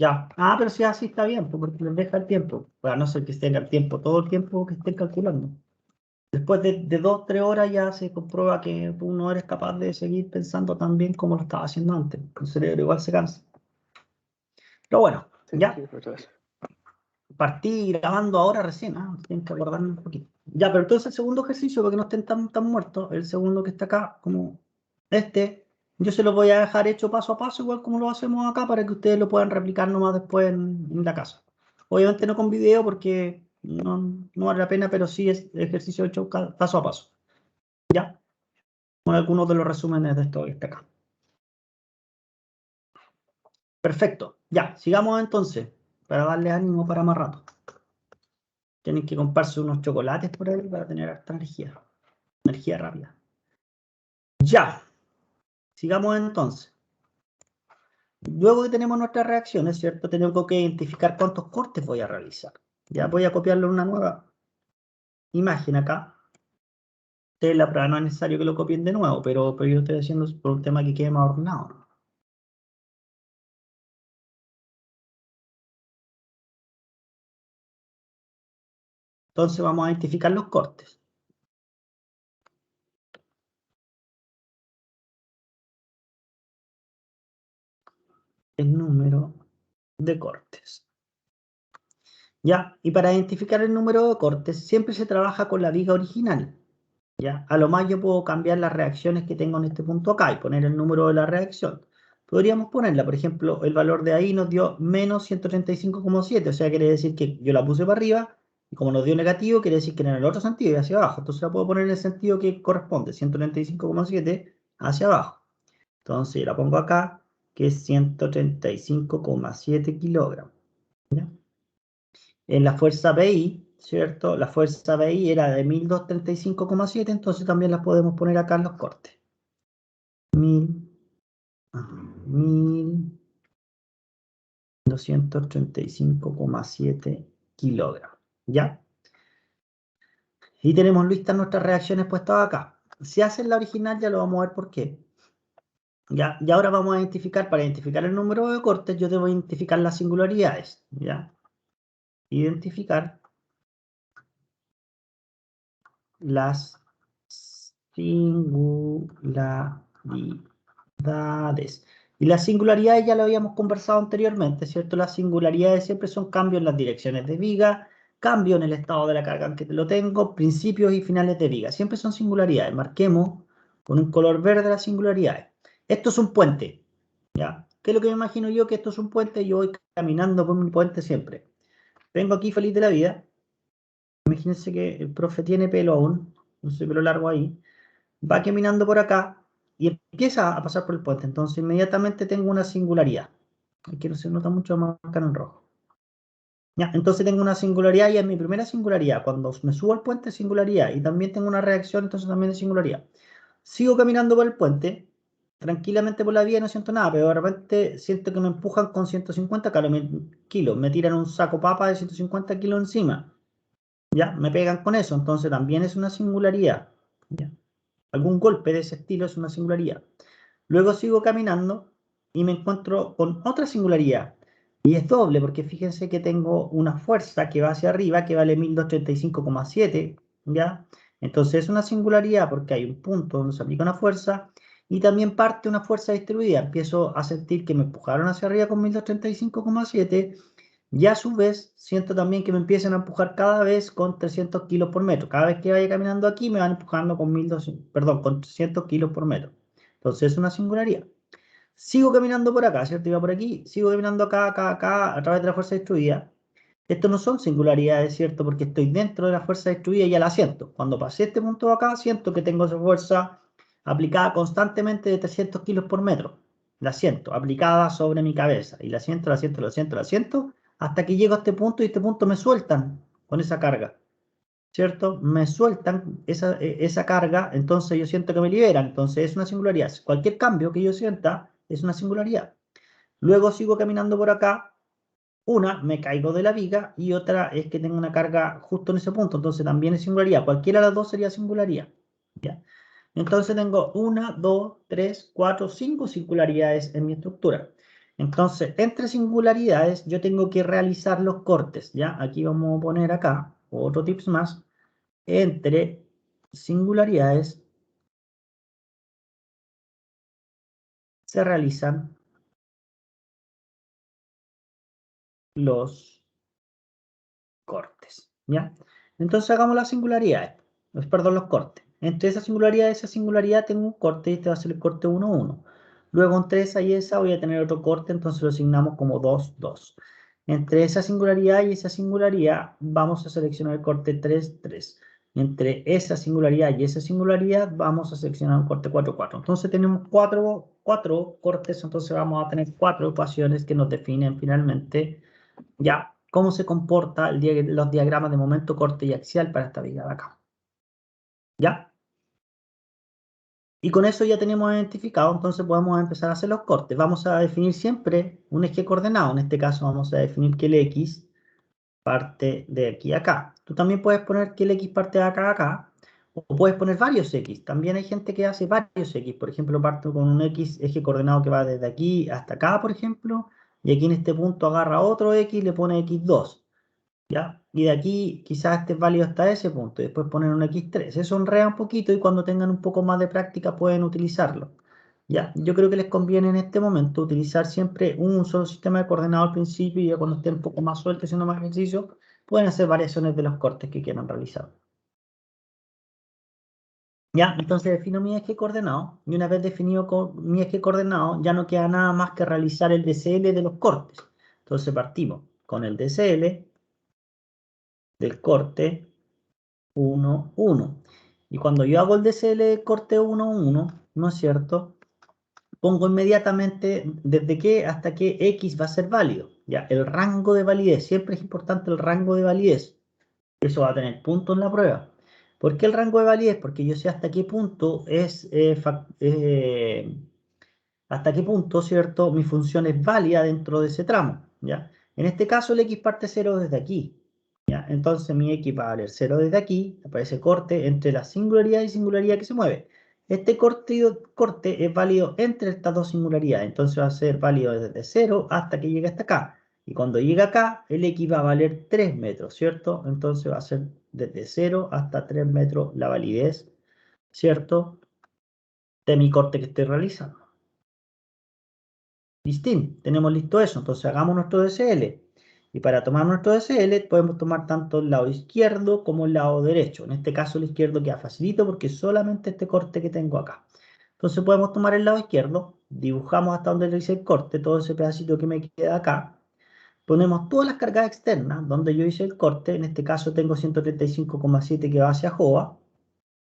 Ya. Ah, pero si así está bien, pues, porque les deja el tiempo. Pues a no ser que tenga el tiempo, todo el tiempo que estén calculando. Después de 2, 3 horas ya se comprueba que tú no eres capaz de seguir pensando tan bien como lo estaba haciendo antes. El cerebro igual se cansa. Pero bueno, Sí, ya. sí, muchas gracias. Partí grabando ahora recién, ¿ah? Tienen que acordarme un poquito. Ya, pero entonces el segundo ejercicio, para que no estén tan muertos, el segundo que está acá, como este, yo se lo voy a dejar hecho paso a paso, igual como lo hacemos acá, para que ustedes lo puedan replicar nomás después en la casa. Obviamente no con video porque no vale la pena, pero sí es ejercicio hecho paso a paso. ¿Ya? Con algunos de los resúmenes de esto que está acá. Perfecto. Ya, sigamos entonces, para darle ánimo para más rato. Tienen que comprarse unos chocolates por ahí para tener harta energía. Energía rápida. Ya, sigamos entonces. Luego que tenemos nuestras reacciones, ¿cierto? Tenemos que identificar cuántos cortes voy a realizar. Ya voy a copiarlo en una nueva imagen acá. Ustedes la prueba no es necesario que lo copien de nuevo, pero yo lo estoy haciendo por un tema que quede más ordenado. Entonces vamos a identificar los cortes. El número de cortes. ¿Ya? Y para identificar el número de cortes siempre se trabaja con la viga original. ¿Ya? A lo más yo puedo cambiar las reacciones que tengo en este punto acá y poner el número de la reacción. Podríamos ponerla, por ejemplo, el valor de ahí nos dio menos 135,7, o sea, quiere decir que yo la puse para arriba y como nos dio negativo, quiere decir que era en el otro sentido y hacia abajo. Entonces la puedo poner en el sentido que corresponde, 135,7 hacia abajo. Entonces la pongo acá, que es 135,7 kilogramos. ¿Ya? En la fuerza BI, ¿cierto? La fuerza BI era de 1235,7, entonces también las podemos poner acá en los cortes. 1235,7 kilogramos. ¿Ya? Y tenemos listas nuestras reacciones puestas acá. Si hacen la original ya lo vamos a ver por qué. ¿Ya? Y ahora vamos a identificar, para identificar el número de cortes, yo debo identificar las singularidades. ¿Ya? Identificar las singularidades. Y las singularidades ya lo habíamos conversado anteriormente, ¿cierto? Las singularidades siempre son cambios en las direcciones de viga, cambio en el estado de la carga en que lo tengo, principios y finales de viga. Siempre son singularidades. Marquemos con un color verde las singularidades. Esto es un puente, ¿ya? ¿Qué es lo que me imagino yo? Que esto es un puente y yo voy caminando por mi puente siempre. Vengo aquí feliz de la vida. Imagínense que el profe tiene pelo aún, no sé, pelo largo ahí. Va caminando por acá y empieza a pasar por el puente. Entonces inmediatamente tengo una singularidad. Aquí no se nota mucho, marcar en rojo. Ya, entonces tengo una singularidad y es mi primera singularidad. Cuando me subo al puente, singularidad. Y también tengo una reacción, entonces también es singularidad. Sigo caminando por el puente, tranquilamente por la vía y no siento nada, pero de repente siento que me empujan con 150 kilos. Me tiran un saco papa de 150 kilos encima. Ya, me pegan con eso, entonces también es una singularidad. ¿Ya? Algún golpe de ese estilo es una singularidad. Luego sigo caminando y me encuentro con otra singularidad. Y es doble, porque fíjense que tengo una fuerza que va hacia arriba, que vale 1235,7, ¿ya? Entonces es una singularidad porque hay un punto donde se aplica una fuerza y también parte una fuerza distribuida. Empiezo a sentir que me empujaron hacia arriba con 1235,7 y a su vez siento también que me empiezan a empujar cada vez con 300 kilos por metro. Cada vez que vaya caminando aquí me van empujando con 300 kilos por metro. Entonces es una singularidad. Sigo caminando por acá, ¿cierto? Iba por aquí, sigo caminando acá, a través de la fuerza distribuida. Estos no son singularidades, ¿cierto? Porque estoy dentro de la fuerza distribuida y ya la siento. Cuando pasé este punto de acá, siento que tengo esa fuerza aplicada constantemente de 300 kilos por metro. La siento, aplicada sobre mi cabeza. Y la siento, hasta que llego a este punto y este punto me sueltan con esa carga. ¿Cierto? Me sueltan esa carga, entonces yo siento que me liberan, entonces es una singularidad. Cualquier cambio que yo sienta es una singularidad. Luego sigo caminando por acá, una, me caigo de la viga y otra es que tengo una carga justo en ese punto, entonces también es singularidad. Cualquiera de las dos sería singularidad. ¿Ya? Entonces tengo 1, 2, 3, 4, 5 singularidades en mi estructura. Entonces, entre singularidades, yo tengo que realizar los cortes, ¿ya? Aquí vamos a poner acá otro tips más. Entre singularidades se realizan los cortes, ¿ya? Entonces hagamos las singularidades, perdón, los cortes. Entre esa singularidad tengo un corte y este va a ser el corte 1, 1. Luego entre esa y esa voy a tener otro corte, entonces lo asignamos como 2, 2. Entre esa singularidad y esa singularidad vamos a seleccionar el corte 3, 3. Entre esa singularidad y esa singularidad vamos a seleccionar un corte 4, 4. Entonces tenemos cuatro cortes, entonces vamos a tener 4 ecuaciones que nos definen finalmente ya cómo se comporta los diagramas de momento, corte y axial para esta viga de acá. ¿Ya? Y con eso ya tenemos identificado, entonces podemos empezar a hacer los cortes. Vamos a definir siempre un eje coordenado. En este caso vamos a definir que el X parte de aquí a acá. Tú también puedes poner que el X parte de acá a acá, o puedes poner varios X. También hay gente que hace varios X. Por ejemplo, parto con un X eje coordenado que va desde aquí hasta acá, por ejemplo, y aquí en este punto agarra otro X y le pone X2. ¿Ya? Y de aquí quizás este es válido hasta ese punto, y después poner un X3. Eso enreda un poquito y cuando tengan un poco más de práctica pueden utilizarlo. ¿Ya? Yo creo que les conviene en este momento utilizar siempre un solo sistema de coordenado al principio y ya cuando estén un poco más sueltos haciendo más ejercicio, pueden hacer variaciones de los cortes que quieran realizar. ¿Ya? Entonces defino mi eje coordenado y una vez definido mi eje coordenado ya no queda nada más que realizar el DCL de los cortes. Entonces partimos con el DCL del corte 1, 1. Y cuando yo hago el DCL corte 1, 1, ¿no es cierto? Pongo inmediatamente desde qué hasta qué X va a ser válido. Ya, el rango de validez, siempre es importante el rango de validez. Eso va a tener punto en la prueba. ¿Por qué el rango de validez? Porque yo sé hasta qué punto hasta qué punto, ¿cierto? Mi función es válida dentro de ese tramo, ¿ya? En este caso el X parte 0 desde aquí, ¿ya? Entonces mi X va a valer 0 desde aquí, aparece corte entre la singularidad y singularidad que se mueve. Este corte es válido entre estas dos singularidades, entonces va a ser válido desde 0 hasta que llegue hasta acá. Y cuando llegue acá, el X va a valer 3 metros, ¿cierto? Entonces va a ser desde 0 hasta 3 metros la validez, ¿cierto? De mi corte que estoy realizando. Distinto, tenemos listo eso, entonces hagamos nuestro DCL. Y para tomar nuestro DCL podemos tomar tanto el lado izquierdo como el lado derecho. En este caso el izquierdo queda facilito porque es solamente este corte que tengo acá. Entonces podemos tomar el lado izquierdo, dibujamos hasta donde le hice el corte, todo ese pedacito que me queda acá. Ponemos todas las cargas externas donde yo hice el corte, en este caso tengo 135,7 que va hacia JOA.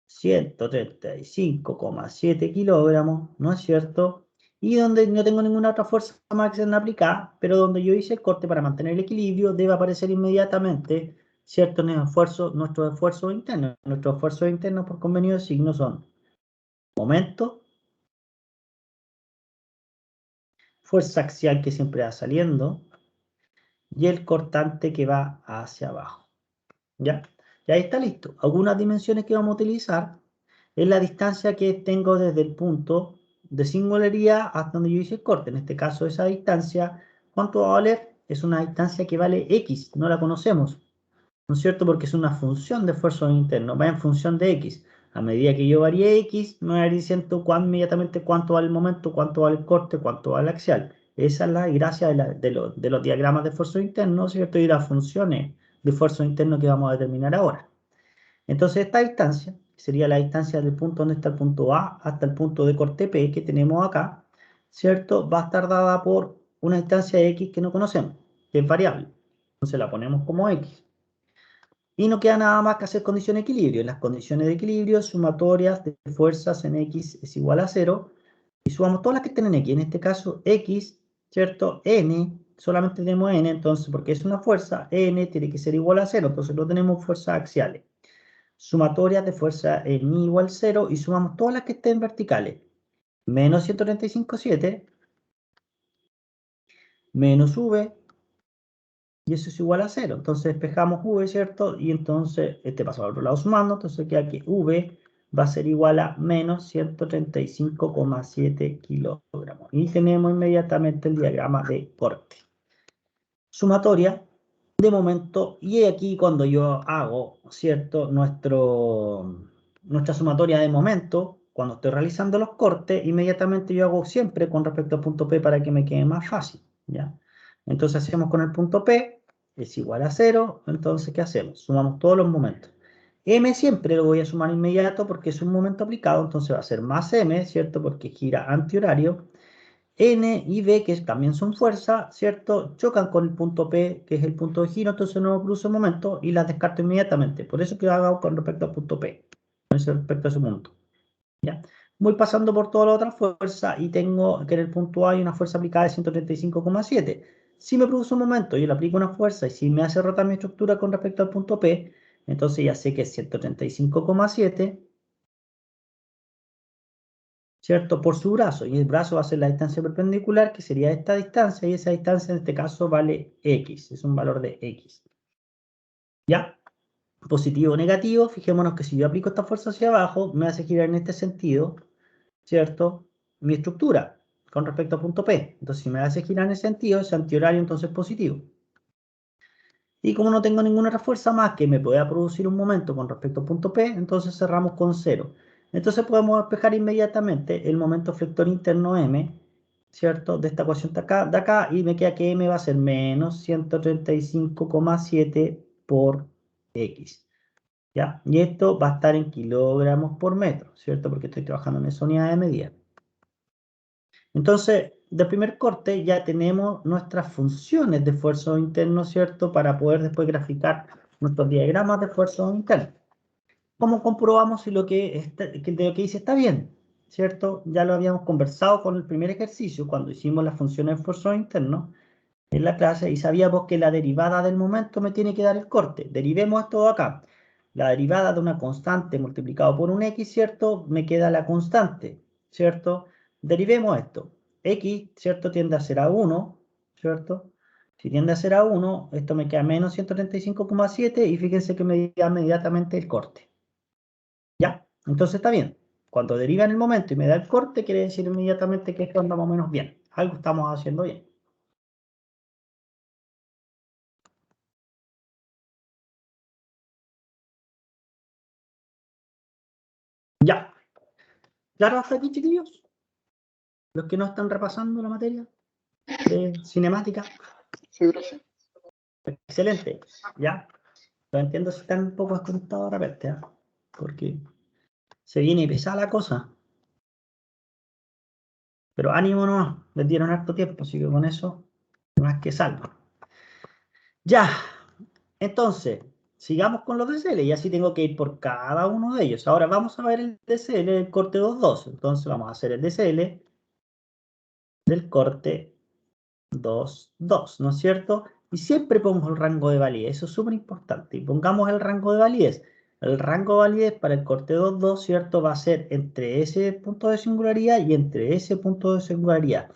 135,7 kilogramos, ¿no es cierto? Y donde no tengo ninguna otra fuerza más externa aplicada, pero donde yo hice el corte para mantener el equilibrio, debe aparecer inmediatamente, ¿cierto? Nuestros esfuerzos internos. Nuestros esfuerzos internos por convenio de signo son momento, fuerza axial que siempre va saliendo, y el cortante que va hacia abajo. ¿Ya? Y ahí está listo. Algunas dimensiones que vamos a utilizar es la distancia que tengo desde el punto de singularidad hasta donde yo hice el corte. En este caso, esa distancia, ¿cuánto va a valer? Es una distancia que vale X, no la conocemos, ¿no es cierto? Porque es una función de esfuerzo interno, va en función de X. A medida que yo varíe X, me va a ir diciendo inmediatamente cuánto vale el momento, cuánto vale el corte, cuánto vale el axial. Esa es la gracia de los diagramas de esfuerzo interno, ¿cierto? Y las funciones de esfuerzo interno que vamos a determinar ahora. Entonces esta distancia, sería la distancia del punto donde está el punto A hasta el punto de corte P que tenemos acá, ¿cierto? Va a estar dada por una distancia X que no conocemos, que es variable. Entonces la ponemos como X. Y no queda nada más que hacer condición de equilibrio. Las condiciones de equilibrio sumatorias de fuerzas en X es igual a 0. Y sumamos todas las que estén en X. En este caso, X, ¿cierto? N, solamente tenemos N, entonces, porque es una fuerza, N tiene que ser igual a 0. Entonces no tenemos fuerzas axiales. Sumatorias de fuerza en I igual 0 y sumamos todas las que estén verticales. Menos 135,7 menos V y eso es igual a 0. Entonces despejamos V, ¿cierto? Y entonces este pasa al otro lado sumando, entonces queda que V va a ser igual a menos 135,7 kilogramos. Y tenemos inmediatamente el diagrama de corte. Sumatoria de momento, y aquí cuando yo hago, ¿cierto? Nuestra sumatoria de momento, cuando estoy realizando los cortes, inmediatamente yo hago siempre con respecto al punto P para que me quede más fácil, ¿ya? Entonces hacemos con el punto P, es igual a 0, entonces ¿qué hacemos? Sumamos todos los momentos. M siempre lo voy a sumar inmediato porque es un momento aplicado, entonces va a ser más M, ¿cierto? Porque gira antihorario. N y B, que también son fuerza, ¿cierto? Chocan con el punto P, que es el punto de giro, entonces no produce momento y las descarto inmediatamente. Por eso que hago con respecto al punto P, con respecto a ese punto. ¿Ya? Voy pasando por todas las otras fuerzas y tengo que en el punto A hay una fuerza aplicada de 135,7. Si me produce un momento, yo le aplico una fuerza y si me hace rotar mi estructura con respecto al punto P, entonces ya sé que es 135,7. ¿Cierto? Por su brazo, y el brazo va a ser la distancia perpendicular, que sería esta distancia, y esa distancia en este caso vale X, es un valor de X. ¿Ya? Positivo o negativo, fijémonos que si yo aplico esta fuerza hacia abajo, me hace girar en este sentido, ¿cierto? Mi estructura, con respecto al punto P. Entonces, si me hace girar en ese sentido, es antihorario, entonces positivo. Y como no tengo ninguna otra fuerza más que me pueda producir un momento con respecto al punto P, entonces cerramos con 0. Entonces podemos despejar inmediatamente el momento flector interno M, ¿cierto? De esta ecuación de acá, y me queda que M va a ser menos 135,7 por X. ¿Ya? Y esto va a estar en kilogramos por metro, ¿cierto? Porque estoy trabajando en esa unidad de medida. Entonces, de primer corte ya tenemos nuestras funciones de esfuerzo interno, ¿cierto? Para poder después graficar nuestros diagramas de esfuerzo interno. ¿Cómo comprobamos si de lo que hice está bien? ¿Cierto? Ya lo habíamos conversado con el primer ejercicio, cuando hicimos las funciones de esfuerzo interno en la clase, y sabíamos que la derivada del momento me tiene que dar el corte. Derivemos esto de acá. La derivada de una constante multiplicado por un x, ¿cierto? Me queda la constante, ¿cierto? Derivemos esto. X, ¿cierto? Tiende a ser a 1, ¿cierto? Si tiende a ser a 1, esto me queda menos 135,7 y fíjense que me da inmediatamente el corte. ¿Ya? Entonces está bien. Cuando deriva en el momento y me da el corte, quiere decir inmediatamente que esto anda más o menos bien. Algo estamos haciendo bien. Ya. ¿Claro hasta aquí, chiquillos? Los que no están repasando la materia de cinemática. Sí, gracias. Excelente. Ya. Lo entiendo si están un poco desconectados de repente, ¿eh? Porque se viene pesada la cosa. Pero ánimo no, les dieron harto tiempo, así que con eso, más que salvo. Ya. Entonces, sigamos con los DCL y así tengo que ir por cada uno de ellos. Ahora vamos a ver el DCL del corte 2.2. Entonces vamos a hacer el DCL del corte 2.2, ¿no es cierto? Y siempre pongo el rango de validez, eso es súper importante. Y pongamos el rango de validez. El rango de validez para el corte 2.2, ¿cierto? Va a ser entre ese punto de singularidad y entre ese punto de singularidad.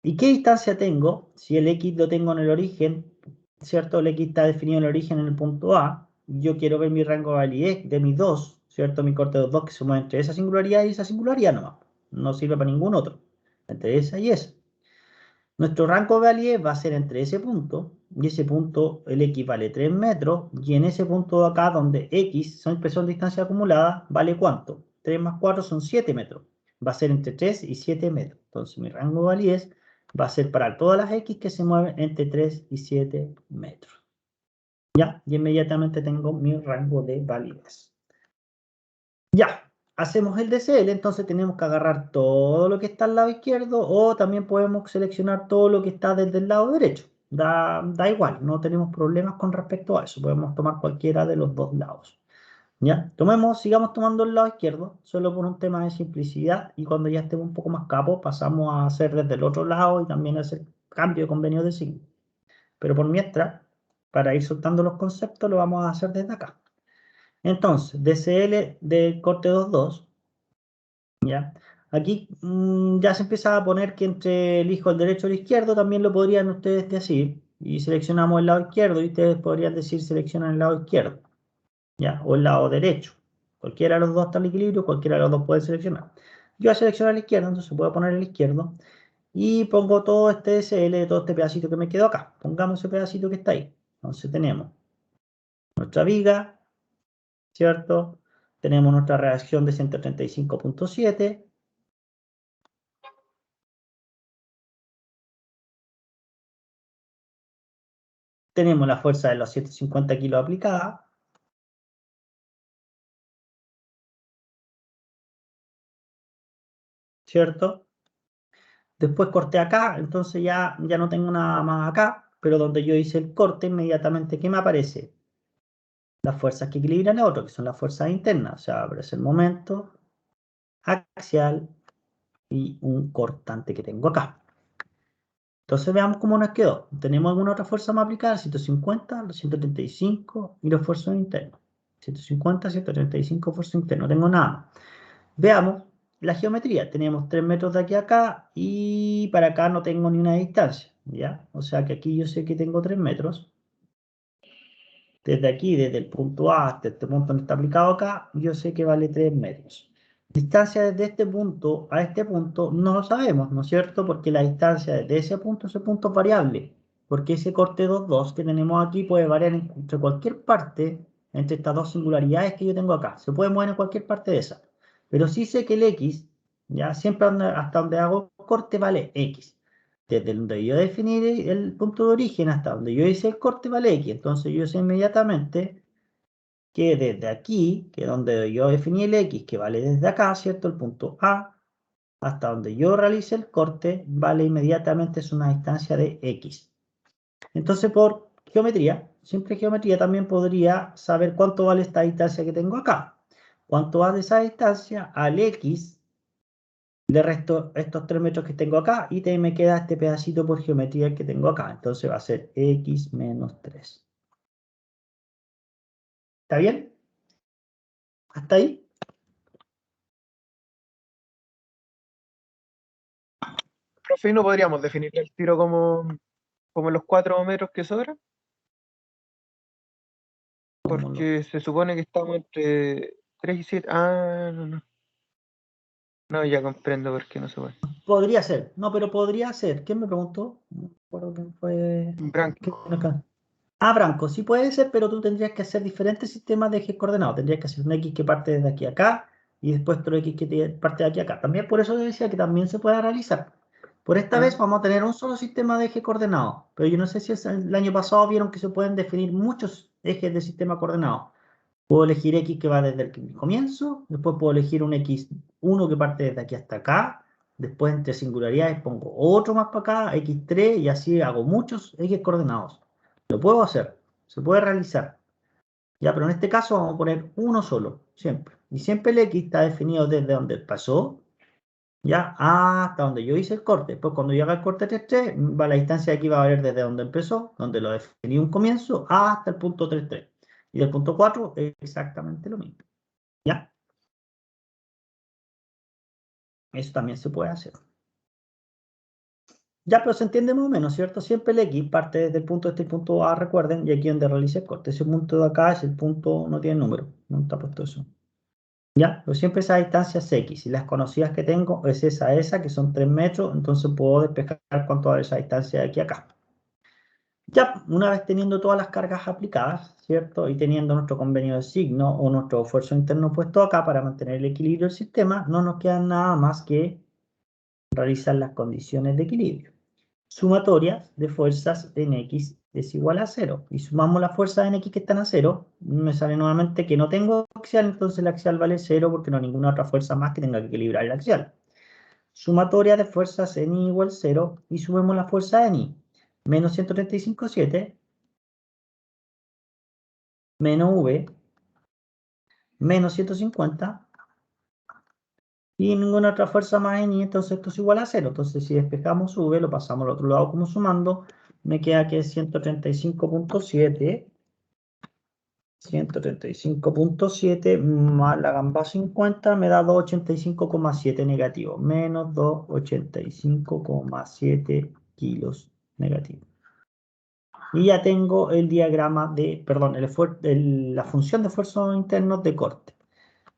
¿Y qué distancia tengo? Si el X lo tengo en el origen, ¿cierto? El X está definido en el origen en el punto A. Yo quiero ver mi rango de validez de mis dos, ¿cierto? Mi corte 2.2 que se mueve entre esa singularidad y esa singularidad nomás. No sirve para ningún otro. Entre esa y esa. Nuestro rango de validez va a ser entre ese punto y ese punto, el X vale 3 metros, y en ese punto de acá, donde X siempre son distancia acumulada, ¿vale cuánto? 3 más 4 son 7 metros. Va a ser entre 3 y 7 metros. Entonces mi rango de validez va a ser para todas las X que se mueven entre 3 y 7 metros. ¿Ya? Y inmediatamente tengo mi rango de validez. Ya. Hacemos el DCL, entonces tenemos que agarrar todo lo que está al lado izquierdo o también podemos seleccionar todo lo que está desde el lado derecho. Da igual, no tenemos problemas con respecto a eso. Podemos tomar cualquiera de los dos lados. ¿Ya? Sigamos tomando el lado izquierdo, solo por un tema de simplicidad, y cuando ya estemos un poco más capos pasamos a hacer desde el otro lado y también hacer cambio de convenio de signo. Pero por mientras, para ir soltando los conceptos, lo vamos a hacer desde acá. Entonces, DCL del corte 2.2, ¿ya? Aquí ya se empieza a poner que entre elijo el derecho o el izquierdo, también lo podrían ustedes decir, y seleccionamos el lado izquierdo, y ustedes podrían decir seleccionan el lado izquierdo, ¿ya? O el lado derecho, Cualquiera de los dos está al equilibrio, cualquiera de los dos puede seleccionar. Yo voy a seleccionar a la izquierda, entonces voy a poner a la izquierda y pongo todo este SL, todo este pedacito que me quedó acá. Pongamos ese pedacito que está ahí. Entonces tenemos nuestra viga, ¿cierto? Tenemos nuestra reacción de 135.7. Tenemos la fuerza de los 150 kilos aplicada. ¿Cierto? Después corté acá, entonces ya no tengo nada más acá, pero donde yo hice el corte, inmediatamente, ¿qué me aparece? Las fuerzas que equilibran el otro, que son las fuerzas internas. O sea, aparece el momento axial y un cortante que tengo acá. Entonces veamos cómo nos quedó. ¿Tenemos alguna otra fuerza más aplicada? 150, los 135 y los esfuerzos internos. 150, 135 esfuerzos internos. No tengo nada más. Veamos la geometría. Tenemos 3 metros de aquí a acá y para acá no tengo ni una distancia. ¿Ya? O sea que aquí yo sé que tengo 3 metros. Desde aquí, desde el punto A hasta este punto donde está aplicado acá, yo sé que vale 3 metros. Distancia desde este punto a este punto no lo sabemos, ¿no es cierto? Porque la distancia desde ese punto a ese punto es variable. Porque ese corte 2,2 que tenemos aquí puede variar entre cualquier parte, entre estas dos singularidades que yo tengo acá. Se puede mover en cualquier parte de esa. Pero sí sé que el X, ya siempre hasta donde hago corte vale X. Desde donde yo definí el punto de origen hasta donde yo hice el corte vale X. Entonces yo sé inmediatamente que desde aquí, que es donde yo definí el X, que vale desde acá, ¿cierto? El punto A, hasta donde yo realice el corte, vale inmediatamente, es una distancia de X. Entonces, por geometría, simple geometría, también podría saber cuánto vale esta distancia que tengo acá. ¿Cuánto vale esa distancia? Al X le resto estos 3 metros que tengo acá y me queda este pedacito por geometría que tengo acá. Entonces va a ser X menos 3. ¿Está bien? ¿Hasta ahí? Profe, ¿y no podríamos definir el tiro como los 4 metros que sobran? Porque se supone que estamos entre 3 y 7. Ah, no, no. No, ya comprendo por qué no se puede. Podría ser, no, pero podría ser. ¿Quién me preguntó? No me acuerdo quién fue. Branco. Ah, Branco, sí puede ser, pero tú tendrías que hacer diferentes sistemas de ejes coordenados. Tendrías que hacer un X que parte desde aquí a acá y después otro X que parte de aquí a acá. También por eso decía que también se puede realizar. Por esta vez vamos a tener un solo sistema de eje coordenado, pero yo no sé si el año pasado vieron que se pueden definir muchos ejes de sistema coordenado. Puedo elegir X que va desde el comienzo, después puedo elegir un X1 que parte desde aquí hasta acá, después entre singularidades pongo otro más para acá, X3, y así hago muchos X coordenados. Lo puedo hacer, se puede realizar. Ya, pero en este caso vamos a poner uno solo, siempre. Y siempre el X está definido desde donde pasó, ya, hasta donde yo hice el corte. Después cuando yo haga el corte 3,3, la distancia de aquí va a valer desde donde empezó, donde lo definí un comienzo, hasta el punto 3,3. Y del punto 4 es exactamente lo mismo. ¿Ya? Eso también se puede hacer. Ya, pero se entiende más o menos, ¿cierto? Siempre el X parte desde el punto este punto A, recuerden, y aquí donde realice el corte. Ese punto de acá es el punto, no tiene número, no está puesto eso. ¿Ya? Pero siempre esa distancia es X. Y las conocidas que tengo es esa, que son 3 metros, entonces puedo despejar cuánto vale esa distancia de aquí a acá. Ya, una vez teniendo todas las cargas aplicadas, ¿cierto? Y teniendo nuestro convenio de signo o nuestro esfuerzo interno puesto acá para mantener el equilibrio del sistema, no nos queda nada más que realizar las condiciones de equilibrio. Sumatoria de fuerzas en X es igual a 0. Y sumamos las fuerzas en X que están a 0, me sale nuevamente que no tengo axial, entonces el axial vale 0 porque no hay ninguna otra fuerza más que tenga que equilibrar el axial. Sumatoria de fuerzas en I igual 0 y sumemos la fuerza en I. Menos 135,7 menos V menos 150 y ninguna otra fuerza más en I, entonces esto es igual a 0. Entonces si despejamos V, lo pasamos al otro lado como sumando, me queda que es 135,7 más la gamba 50 me da 285,7 negativo, menos 285,7 kilos negativo. Y ya tengo el diagrama de, perdón, la función de esfuerzos internos de corte.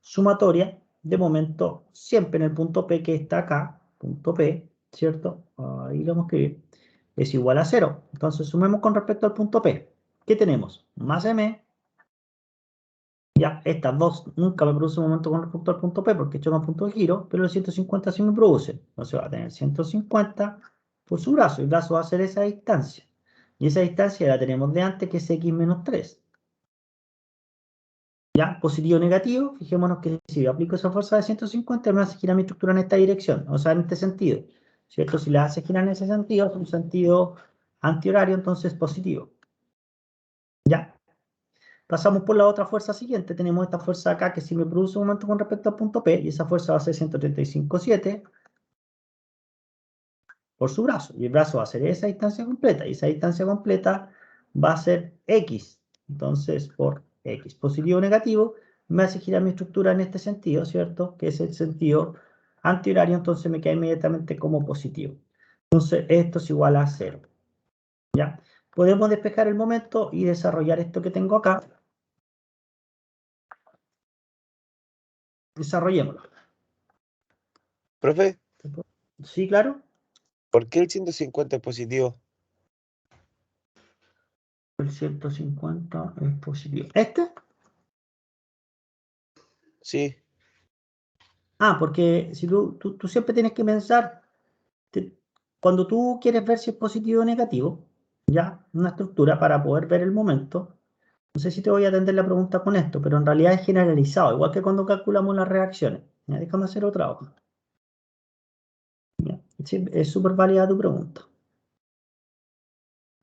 sumatoria de momento siempre en el punto P que está acá, punto P, ¿cierto? Ahí lo vamos a escribir, es igual a 0. Entonces sumemos con respecto al punto P. ¿Qué tenemos? Más M. Ya, estas dos nunca me producen un momento con respecto al punto P porque chocan punto de giro, pero el 150 sí me produce. Entonces va a tener 150 por su brazo. El brazo va a ser esa distancia. Y esa distancia la tenemos de antes, que es x menos 3. Ya, positivo o negativo, fijémonos que si yo aplico esa fuerza de 150, me hace girar mi estructura en esta dirección, o sea, en este sentido. ¿Cierto? Si la hace girar en ese sentido, es un sentido antihorario, entonces positivo. Ya. Pasamos por la otra fuerza siguiente. Tenemos esta fuerza acá que sí me produce un momento con respecto al punto P, y esa fuerza va a ser 135,7 por su brazo. Y el brazo va a ser esa distancia completa, y esa distancia completa va a ser X. Entonces, por X positivo o negativo, me hace girar mi estructura en este sentido, ¿cierto? Que es el sentido antihorario, entonces me queda inmediatamente como positivo. Entonces, esto es igual a 0. ¿Ya? Podemos despejar el momento y desarrollar esto que tengo acá. Desarrollémoslo. Profe, ¿Sí, claro? ¿por qué el 150 es positivo? El 150 es positivo. ¿Este? Sí, Porque si tú siempre tienes que pensar, cuando tú quieres ver si es positivo o negativo, ya, una estructura para poder ver el momento, no sé si te voy a atender la pregunta con esto, pero en realidad es generalizado, igual que cuando calculamos las reacciones. Ya, déjame hacer otra hoja. Ya, sí, es súper válida tu pregunta.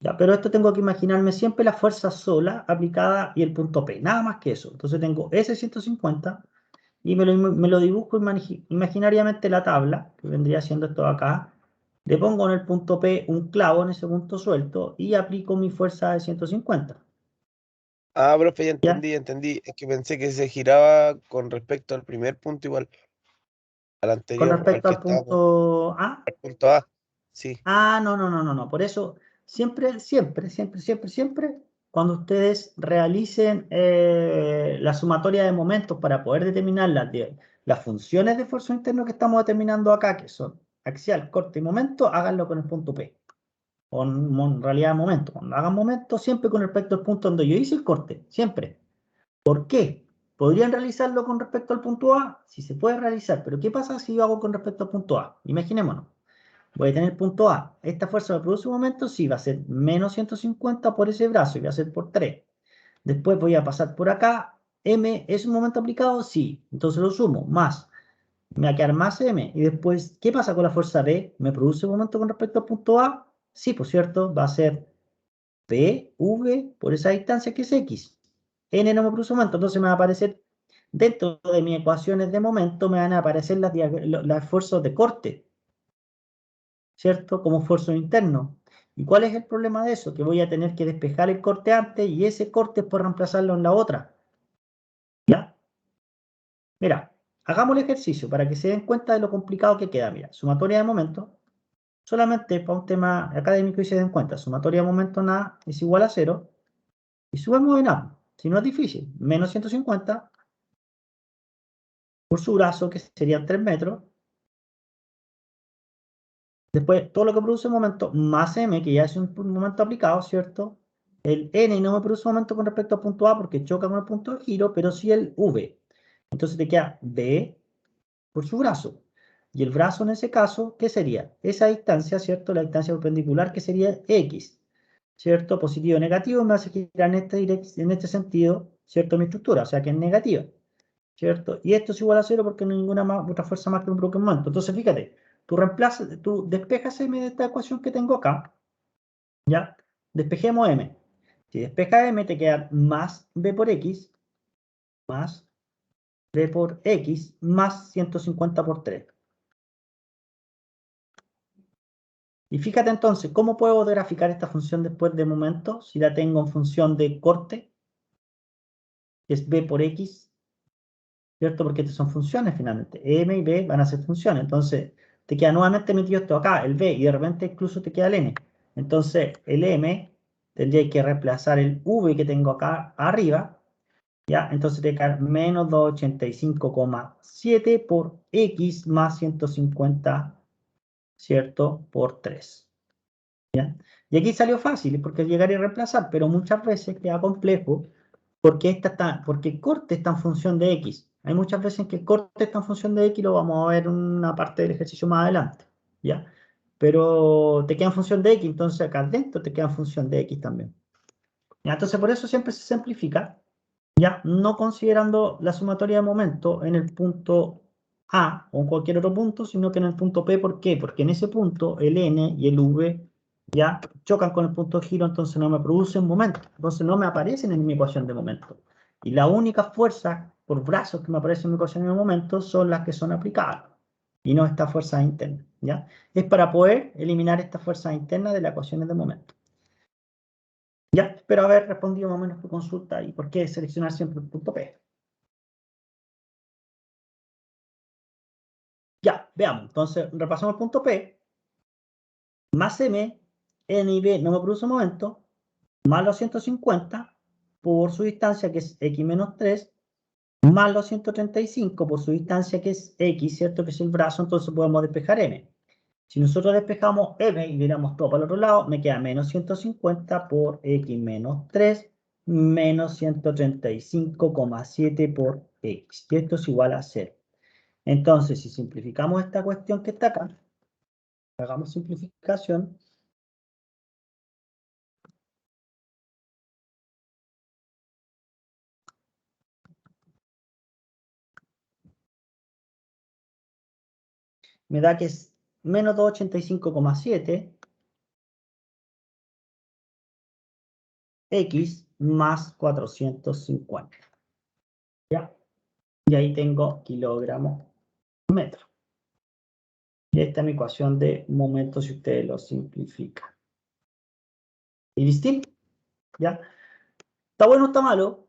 Ya, pero esto tengo que imaginarme siempre la fuerza sola aplicada y el punto P, nada más que eso. Entonces tengo ese 150 y me lo dibujo imaginariamente la tabla, que vendría siendo esto de acá. Le pongo en el punto P un clavo en ese punto suelto y aplico mi fuerza de 150. Ah, profe, ya ¿Ya? entendí, ya entendí. Es que pensé que se giraba con respecto al primer punto igual, al Con anterior, al respecto que al estábamos, punto A. al punto A. Sí. No, no, no, no, no. Por eso, siempre, siempre, siempre, siempre, siempre, cuando ustedes realicen la sumatoria de momentos para poder determinar las funciones de esfuerzo interno que estamos determinando acá, que son axial, corte y momento, háganlo con el punto P. O en realidad momento. Cuando hagan momento, siempre con respecto al punto donde yo hice el corte. Siempre. ¿Por qué? ¿Podrían realizarlo con respecto al punto A? Sí se puede realizar, pero ¿qué pasa si yo hago con respecto al punto A? Imaginémonos. Voy a tener punto A. Esta fuerza me produce un momento, sí, va a ser menos 150 por ese brazo y va a ser por 3. Después voy a pasar por acá. M es un momento aplicado, sí. Entonces lo sumo, más. Me va a quedar más M. Y después, ¿qué pasa con la fuerza B? ¿Me produce un momento con respecto al punto A? Sí, por cierto, va a ser PV por esa distancia que es X. N no me produce momento, entonces me va a aparecer, dentro de mis ecuaciones de momento, me van a aparecer los esfuerzos de corte, ¿cierto? Como esfuerzo interno. ¿Y cuál es el problema de eso? Que voy a tener que despejar el corte antes y ese corte por reemplazarlo en la otra. ¿Ya? Mira, hagamos el ejercicio para que se den cuenta de lo complicado que queda. Mira, sumatoria de momentos. Solamente para un tema académico y se den cuenta, sumatoria de momentos en A es igual a 0 y subimos en A. Si no es difícil, menos 150 por su brazo, que serían 3 metros. Después, todo lo que produce un momento más M, que ya es un momento aplicado, ¿cierto? El N no me produce un momento con respecto al punto A porque choca con el punto de giro, pero sí el V. Entonces te queda B por su brazo. Y el brazo en ese caso, ¿qué sería? Esa distancia, ¿cierto? La distancia perpendicular, que sería X, ¿cierto? Positivo o negativo, me hace girar en este sentido, ¿cierto? Mi estructura, o sea que es negativa, ¿cierto? Y esto es igual a 0 porque no hay ninguna otra fuerza más que un bloque en momento. Entonces, fíjate, tú despejas M de esta ecuación que tengo acá, ¿ya? Despejemos M. Si despejas M, te queda más B por X, más B por X, más 150 por 3. Y fíjate entonces, ¿cómo puedo graficar esta función después de momento? Si la tengo en función de corte, que es B por X, ¿cierto? Porque estas son funciones finalmente. M y B van a ser funciones. Entonces, te queda nuevamente metido esto acá, el B, y de repente incluso te queda el N. Entonces, el M tendría que reemplazar el V que tengo acá arriba ¿Ya? Entonces te queda menos 285,7 por X más 150, ¿cierto? Por 3. ¿Ya? Y aquí salió fácil, porque llegar y reemplazar, pero muchas veces queda complejo porque porque el corte está en función de X. Hay muchas veces que el corte está en función de X, lo vamos a ver en una parte del ejercicio más adelante, ¿ya? Pero te queda en función de X, entonces acá dentro te queda en función de X también. ¿Ya? Entonces por eso siempre se simplifica, ¿ya? No considerando la sumatoria de momentos en el punto A o en cualquier otro punto, sino que en el punto P. ¿Por qué? Porque en ese punto el N y el V ya chocan con el punto de giro, entonces no me producen momento. Entonces no me aparecen en mi ecuación de momento. Y la única fuerza por brazos que me aparecen en mi ecuación de momento son las que son aplicadas. Y no estas fuerzas internas, ¿ya? Es para poder eliminar estas fuerzas internas de las ecuaciones de momento. Ya, espero haber respondido más o menos tu consulta y por qué seleccionar siempre el punto P. Ya, veamos. Entonces, repasamos el punto P. Más M, N y B no me produce momento, más los 150 por su distancia, que es X menos 3, más los 135 por su distancia, que es X, ¿cierto? Que es el brazo, entonces podemos despejar M. Si nosotros despejamos M y miramos todo para el otro lado, me queda menos 150 por X menos 3, menos 135,7 por X. Y esto es igual a 0. Entonces, si simplificamos esta cuestión que está acá, hagamos simplificación. Me da que es menos 285,7 X más 450. ¿Ya? Y ahí tengo kilogramos metro. Y esta es mi ecuación de momento si ustedes lo simplifican. ¿Y distinto? ¿Ya? ¿Está bueno o está malo?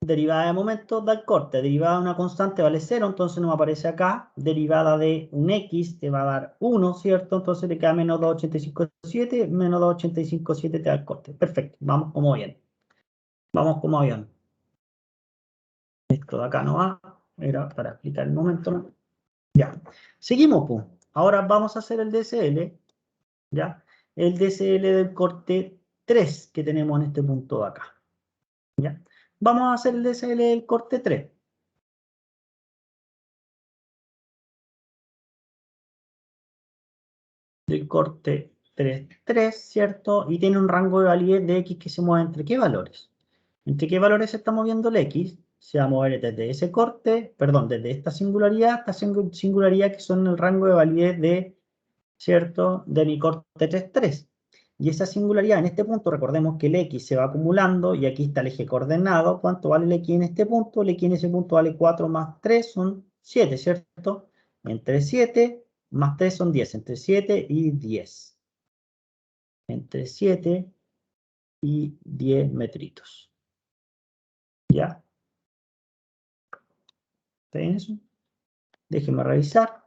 Derivada de momento da el corte. Derivada de una constante vale 0, entonces no me aparece acá. Derivada de un X te va a dar 1, ¿cierto? Entonces te queda menos 285,7, menos 285,7 te da el corte. Perfecto, vamos como bien. Vamos como avión. Esto de acá no va, era para explicar el momento, ¿no? Ya. Seguimos, pues. Ahora vamos a hacer el DSL, ¿ya? El DSL del corte 3 que tenemos en este punto de acá, ¿ya? Vamos a hacer el DSL del corte 3. Del corte 3, ¿cierto? Y tiene un rango de validez de X que se mueve entre ¿qué valores? ¿Entre qué valores se está moviendo el X? Se va a mover desde ese corte, perdón, desde esta singularidad hasta singularidad que son el rango de validez de, ¿cierto? De mi corte 3,3. Y esa singularidad en este punto, recordemos que el X se va acumulando y aquí está el eje coordenado. ¿Cuánto vale el X en este punto? El X en ese punto vale 4 más 3 son 7, ¿cierto? Entre 7 más 3 son 10, entre 7 y 10. Entre 7 y 10 metritos. ¿Ya? ¿Está bien eso? Déjenme revisar.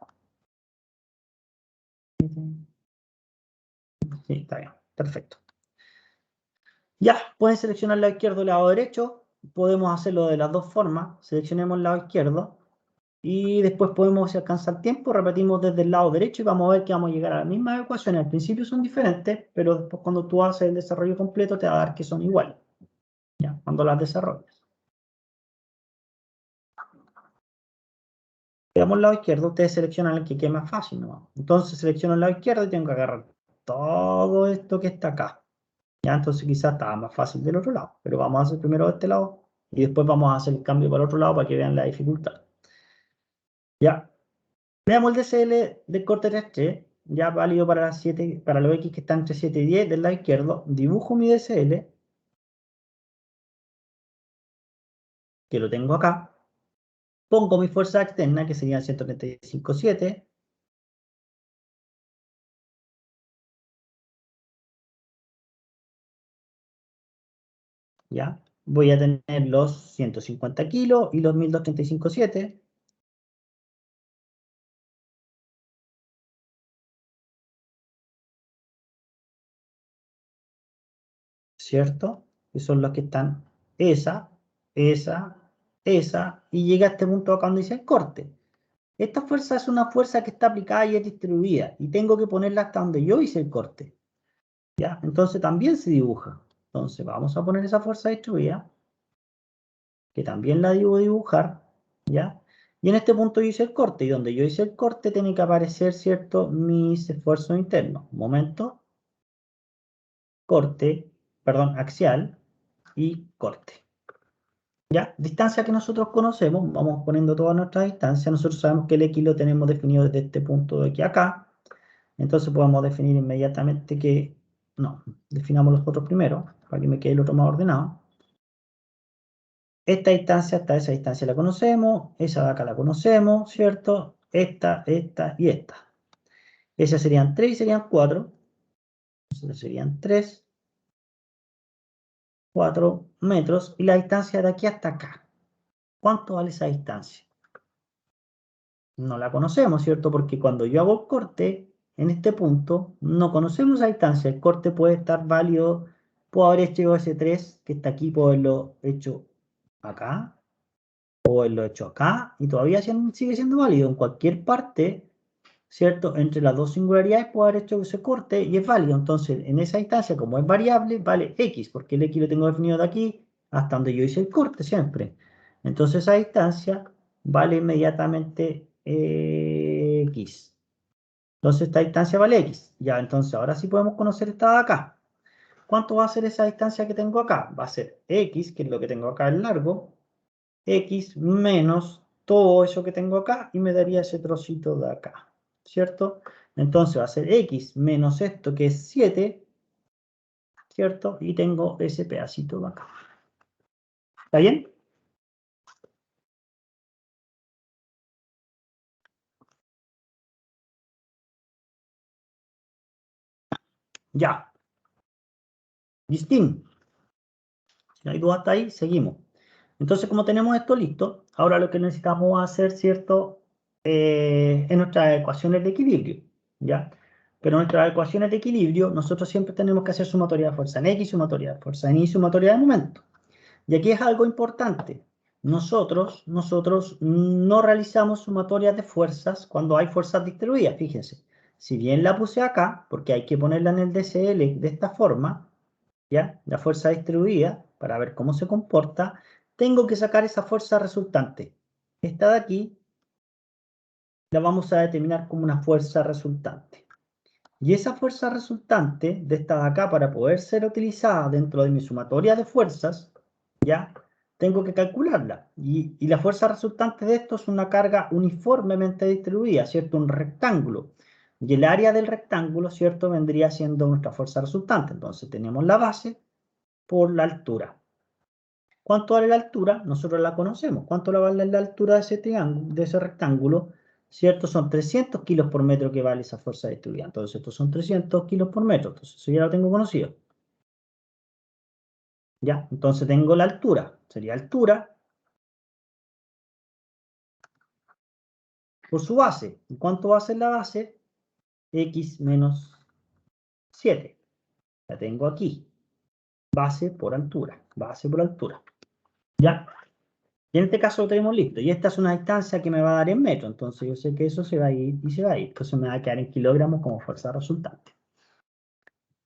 Sí, está bien. Perfecto. Ya, pueden seleccionar el lado izquierdo y el lado derecho. Podemos hacerlo de las dos formas. Seleccionemos el lado izquierdo. Y después podemos, si alcanza el tiempo, repetimos desde el lado derecho y vamos a ver que vamos a llegar a las mismas ecuaciones. Al principio son diferentes, pero después cuando tú haces el desarrollo completo te va a dar que son iguales. ¿Ya? Cuando las desarrollas. Veamos el lado izquierdo, ustedes seleccionan el que quede más fácil, ¿no? Entonces selecciono el lado izquierdo y tengo que agarrar todo esto que está acá. Ya, entonces quizás estaba más fácil del otro lado, pero vamos a hacer primero de este lado y después vamos a hacer el cambio para el otro lado para que vean la dificultad. Ya, veamos el DCL del corte terrestre, ya válido para las 7, para los X que están entre 7 y 10 del lado izquierdo. Dibujo mi DCL, que lo tengo acá. Pongo mi fuerza externa, que serían 135,7. ¿Ya? Voy a tener los 150 kilos y los 1235,7. ¿Cierto? Que son los que están esa, esa, y llegué a este punto acá donde dice el corte. Esta fuerza es una fuerza que está aplicada y es distribuida, y tengo que ponerla hasta donde yo hice el corte. ¿Ya? Entonces también se dibuja. Entonces vamos a poner esa fuerza distribuida, que también la debo dibujar, ¿ya? Y en este punto yo hice el corte, y donde yo hice el corte tiene que aparecer, ¿cierto?, mis esfuerzos internos. Momento, corte, perdón, axial y corte. ¿Ya? Distancia que nosotros conocemos, vamos poniendo toda nuestra distancia. Nosotros sabemos que el X lo tenemos definido desde este punto de aquí a acá. Entonces podemos definir inmediatamente que, no, definamos los otros primero, para que me quede el otro más ordenado. Esta distancia hasta esa distancia la conocemos, esa de acá la conocemos, ¿cierto? Esta y esta. Esas serían 3 y serían 4. Entonces serían 3, 4 metros. Y la distancia de aquí hasta acá. ¿Cuánto vale esa distancia? No la conocemos, ¿cierto? Porque cuando yo hago el corte, en este punto, no conocemos esa distancia. El corte puede estar válido, puedo haber hecho ese 3 que está aquí, puedo haberlo hecho acá, o haberlo hecho acá, y todavía sigue siendo válido. En cualquier parte, ¿cierto? Entre las dos singularidades puedo haber hecho ese corte y es válido. Entonces, en esa distancia, como es variable, vale X, porque el X lo tengo definido de aquí hasta donde yo hice el corte siempre. Entonces, esa distancia vale inmediatamente X. Entonces, esta distancia vale X. Ya, entonces, ahora sí podemos conocer esta de acá. ¿Cuánto va a ser esa distancia que tengo acá? Va a ser X, que es lo que tengo acá el largo, X menos todo eso que tengo acá, y me daría ese trocito de acá, ¿cierto? Entonces va a ser X menos esto, que es 7, ¿cierto? Y tengo ese pedacito de acá. ¿Está bien? Ya. Distinto. Si no hay duda hasta ahí, seguimos. Entonces, como tenemos esto listo, ahora lo que necesitamos hacer, ¿cierto? Es nuestras ecuaciones de equilibrio, ¿ya? Pero nuestras ecuaciones de equilibrio, nosotros siempre tenemos que hacer sumatoria de fuerza en X, sumatoria de fuerza en Y, sumatoria de momento. Y aquí es algo importante. Nosotros no realizamos sumatorias de fuerzas cuando hay fuerzas distribuidas. Fíjense, si bien la puse acá, porque hay que ponerla en el DCL de esta forma, ¿ya? La fuerza distribuida, para ver cómo se comporta, tengo que sacar esa fuerza resultante. Esta de aquí la vamos a determinar como una fuerza resultante. Y esa fuerza resultante de esta de acá, para poder ser utilizada dentro de mi sumatoria de fuerzas, ¿ya? Tengo que calcularla. Y la fuerza resultante de esto es una carga uniformemente distribuida, ¿cierto? Un rectángulo. Y el área del rectángulo, ¿cierto? Vendría siendo nuestra fuerza resultante. Entonces tenemos la base por la altura. ¿Cuánto vale la altura? Nosotros la conocemos. ¿Cuánto vale la altura de ese triángulo, de ese rectángulo? ¿Cierto? Son 300 kilos por metro que vale esa fuerza distribuida. Entonces, estos son 300 kilos por metro. Entonces, eso ya lo tengo conocido. ¿Ya? Entonces, tengo la altura. Sería altura por su base. ¿Y cuánto va a ser la base? X menos 7. La tengo aquí. Base por altura. Base por altura. ¿Ya? Y en este caso lo tenemos listo. Y esta es una distancia que me va a dar en metros. Entonces yo sé que eso se va a ir y se va a ir. Entonces me va a quedar en kilogramos como fuerza resultante.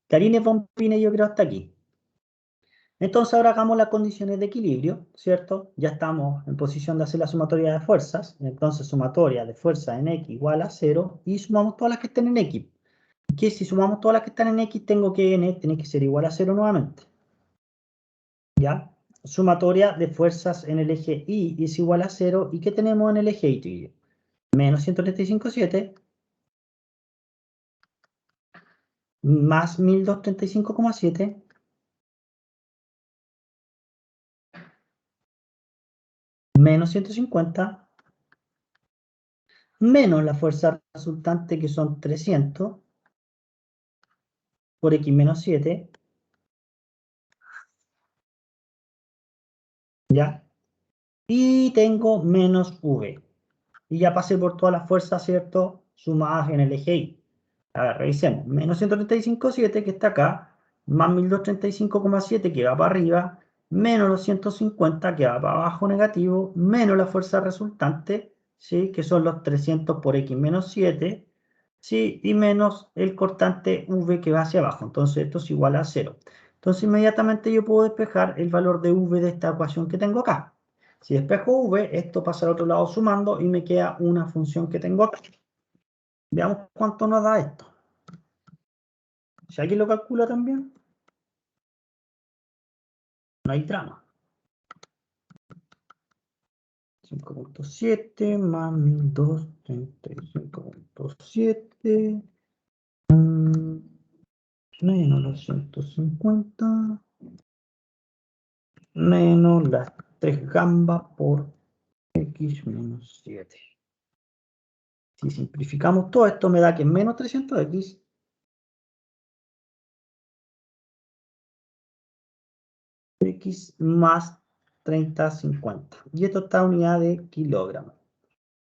Karine von Pine, yo creo hasta aquí. Entonces ahora hagamos las condiciones de equilibrio, ¿cierto? Ya estamos en posición de hacer la sumatoria de fuerzas. Entonces sumatoria de fuerza en X igual a 0. Y sumamos todas las que estén en X. Que si sumamos todas las que están en X, tengo que N tiene que ser igual a 0 nuevamente. ¿Ya? Sumatoria de fuerzas en el eje Y es igual a 0. ¿Y qué tenemos en el eje Y? Menos 135,7 más 1235,7 menos 150 menos la fuerza resultante, que son 300 por X menos 7, ¿ya? Y tengo menos V. Y ya pasé por todas las fuerzas, ¿cierto? Sumadas en el eje Y. A ver, revisemos. Menos 135,7 que está acá, más 1235,7 que va para arriba, menos los 150 que va para abajo negativo, menos la fuerza resultante, ¿sí? Que son los 300 por x menos 7, ¿sí? Y menos el cortante v que va hacia abajo. Entonces esto es igual a 0. Entonces inmediatamente yo puedo despejar el valor de v de esta ecuación que tengo acá. Si despejo v, esto pasa al otro lado sumando y me queda una función que tengo acá. Veamos cuánto nos da esto. Si alguien lo calcula también, no hay drama. 5.7 más 1235.7 menos los 150 menos las 3 gambas por x menos 7. Si simplificamos todo esto me da que menos 300x x más 3050. Y esto está en unidad de kilogramos.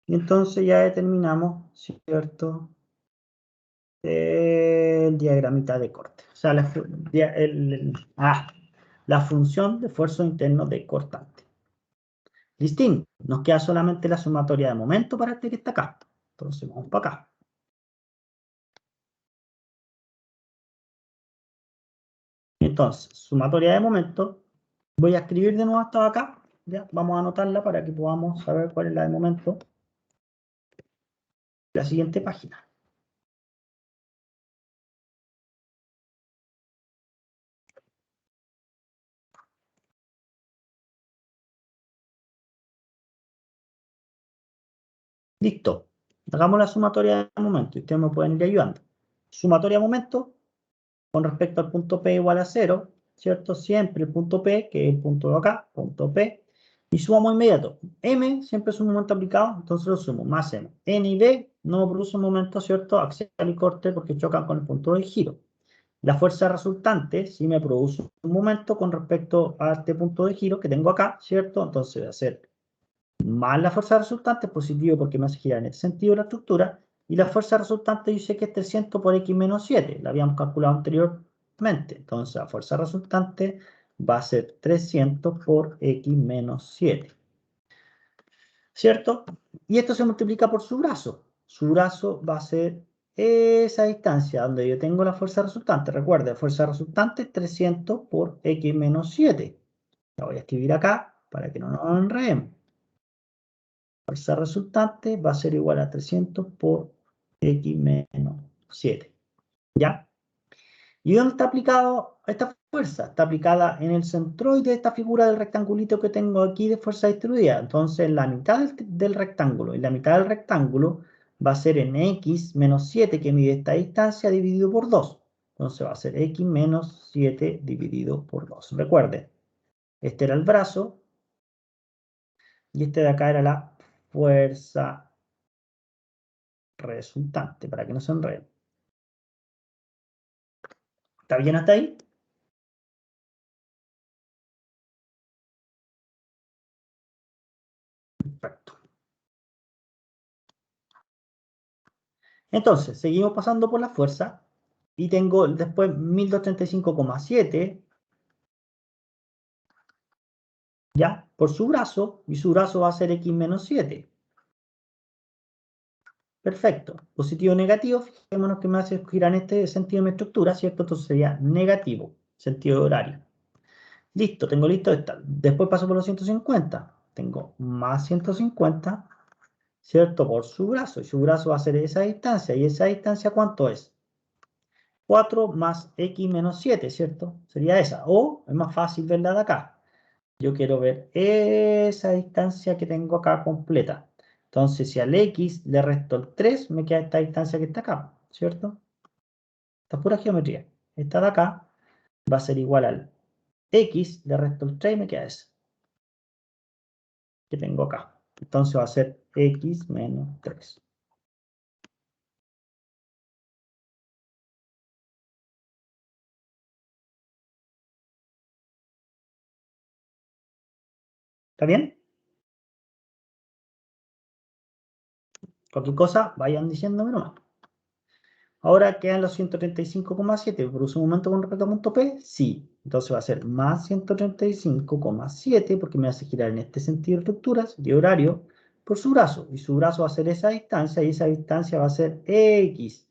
Y entonces ya determinamos, ¿cierto? El diagramita de corte. O sea, la función de esfuerzo interno de cortante. Listín. Nos queda solamente la sumatoria de momento para este que está acá. Entonces vamos para acá. Entonces, sumatoria de momento. Voy a escribir de nuevo hasta acá. ¿Ya? Vamos a anotarla para que podamos saber cuál es la de momento. La siguiente página. Listo. Hagamos la sumatoria de momento y ustedes me pueden ir ayudando. Sumatoria de momento con respecto al punto P igual a 0, ¿cierto? Siempre el punto P, que es el punto de acá, punto P, y sumamos inmediato. M siempre es un momento aplicado, entonces lo sumo, más M. N y D no producen momento, ¿cierto? Axial y corte porque chocan con el punto de giro. La fuerza resultante sí me produce un momento con respecto a este punto de giro que tengo acá, ¿cierto? Entonces voy a hacer más la fuerza resultante, positivo porque me hace girar en este sentido la estructura, y la fuerza resultante yo sé que es 300 por x menos 7, la habíamos calculado anteriormente, entonces la fuerza resultante va a ser 300 por x menos 7, ¿cierto? Y esto se multiplica por su brazo va a ser esa distancia donde yo tengo la fuerza resultante, recuerda, la fuerza resultante es 300 por x menos 7, la voy a escribir acá para que no nos enredemos. Fuerza resultante va a ser igual a 300 por x menos 7. ¿Ya? ¿Y dónde está aplicado esta fuerza? Está aplicada en el centroide de esta figura del rectangulito que tengo aquí de fuerza distribuida. Entonces, la mitad del rectángulo y la mitad del rectángulo va a ser en x menos 7 que mide esta distancia dividido por 2. Entonces va a ser x menos 7 dividido por 2. Recuerden, este era el brazo y este de acá era la fuerza resultante, para que no se enreden. ¿Está bien hasta ahí? Perfecto. Entonces, seguimos pasando por la fuerza y tengo después 1235,7 ya por su brazo, y su brazo va a ser x menos 7. Perfecto. Positivo o negativo, fijémonos que me hace girar en este sentido mi estructura, ¿cierto? Entonces sería negativo, sentido horario. Listo, tengo listo esta. Después paso por los 150. Tengo más 150, ¿cierto? Por su brazo. Y su brazo va a ser esa distancia. ¿Y esa distancia cuánto es? 4 más x menos 7, ¿cierto? Sería esa. O es más fácil verla de acá. Yo quiero ver esa distancia que tengo acá completa. Entonces, si al x le resto el 3, me queda esta distancia que está acá, ¿cierto? Esta es pura geometría. Esta de acá va a ser igual al x, le resto el 3 y me queda esa que tengo acá. Entonces va a ser x menos 3. ¿Está bien? Cualquier cosa, vayan diciéndome nomás. Ahora quedan los 135,7. ¿Produce un momento con respecto a punto P? Sí. Entonces va a ser más 135,7 porque me hace girar en este sentido de estructuras de horario por su brazo. Y su brazo va a ser esa distancia y esa distancia va a ser X.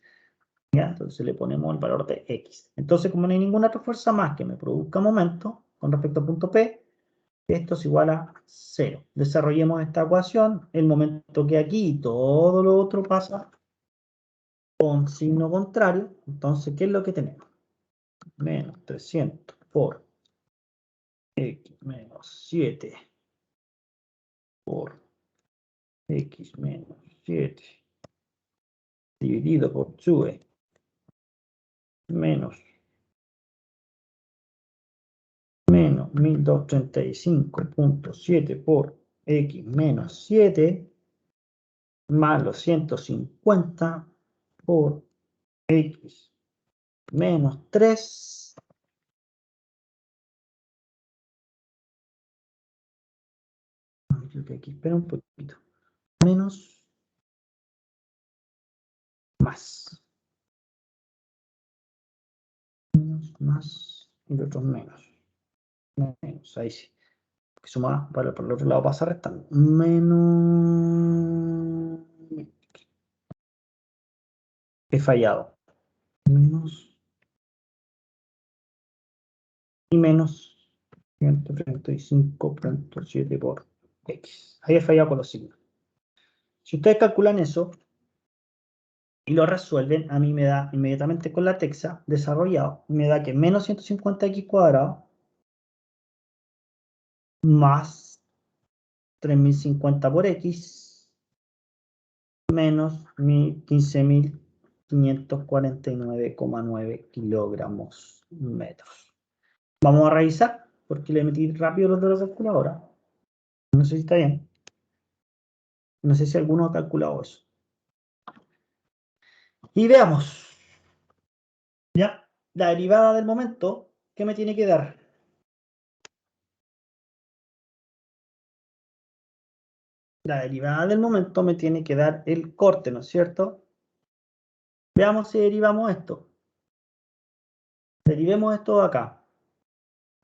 ¿Ya? Entonces le ponemos el valor de X. Entonces, como no hay ninguna otra fuerza más que me produzca momento con respecto a punto P, esto es igual a 0. Desarrollemos esta ecuación. El momento que aquí y todo lo otro pasa con signo contrario. Entonces, ¿qué es lo que tenemos? Menos 300 por X menos 7 por X menos 7 dividido por Chue menos 1235.7 por X menos 7 más los 150 por X menos 3 creo que aquí espera un poquito menos más y los otros menos, ahí sí, que suma para el otro lado pasa restando, menos, he fallado, menos y menos 135.7 por X. Ahí he fallado con los signos. Si ustedes calculan eso y lo resuelven, a mí me da inmediatamente con la texa desarrollado, me da que menos 150x cuadrado más 3050 por X menos 15.549,9 kilogramos metros. Vamos a revisar, porque le metí rápido los de la calculadora. No sé si está bien. No sé si alguno ha calculado eso. Y veamos. Ya, la derivada del momento, ¿qué me tiene que dar? La derivada del momento me tiene que dar el corte, ¿no es cierto? Veamos si derivamos esto. Derivemos esto de acá.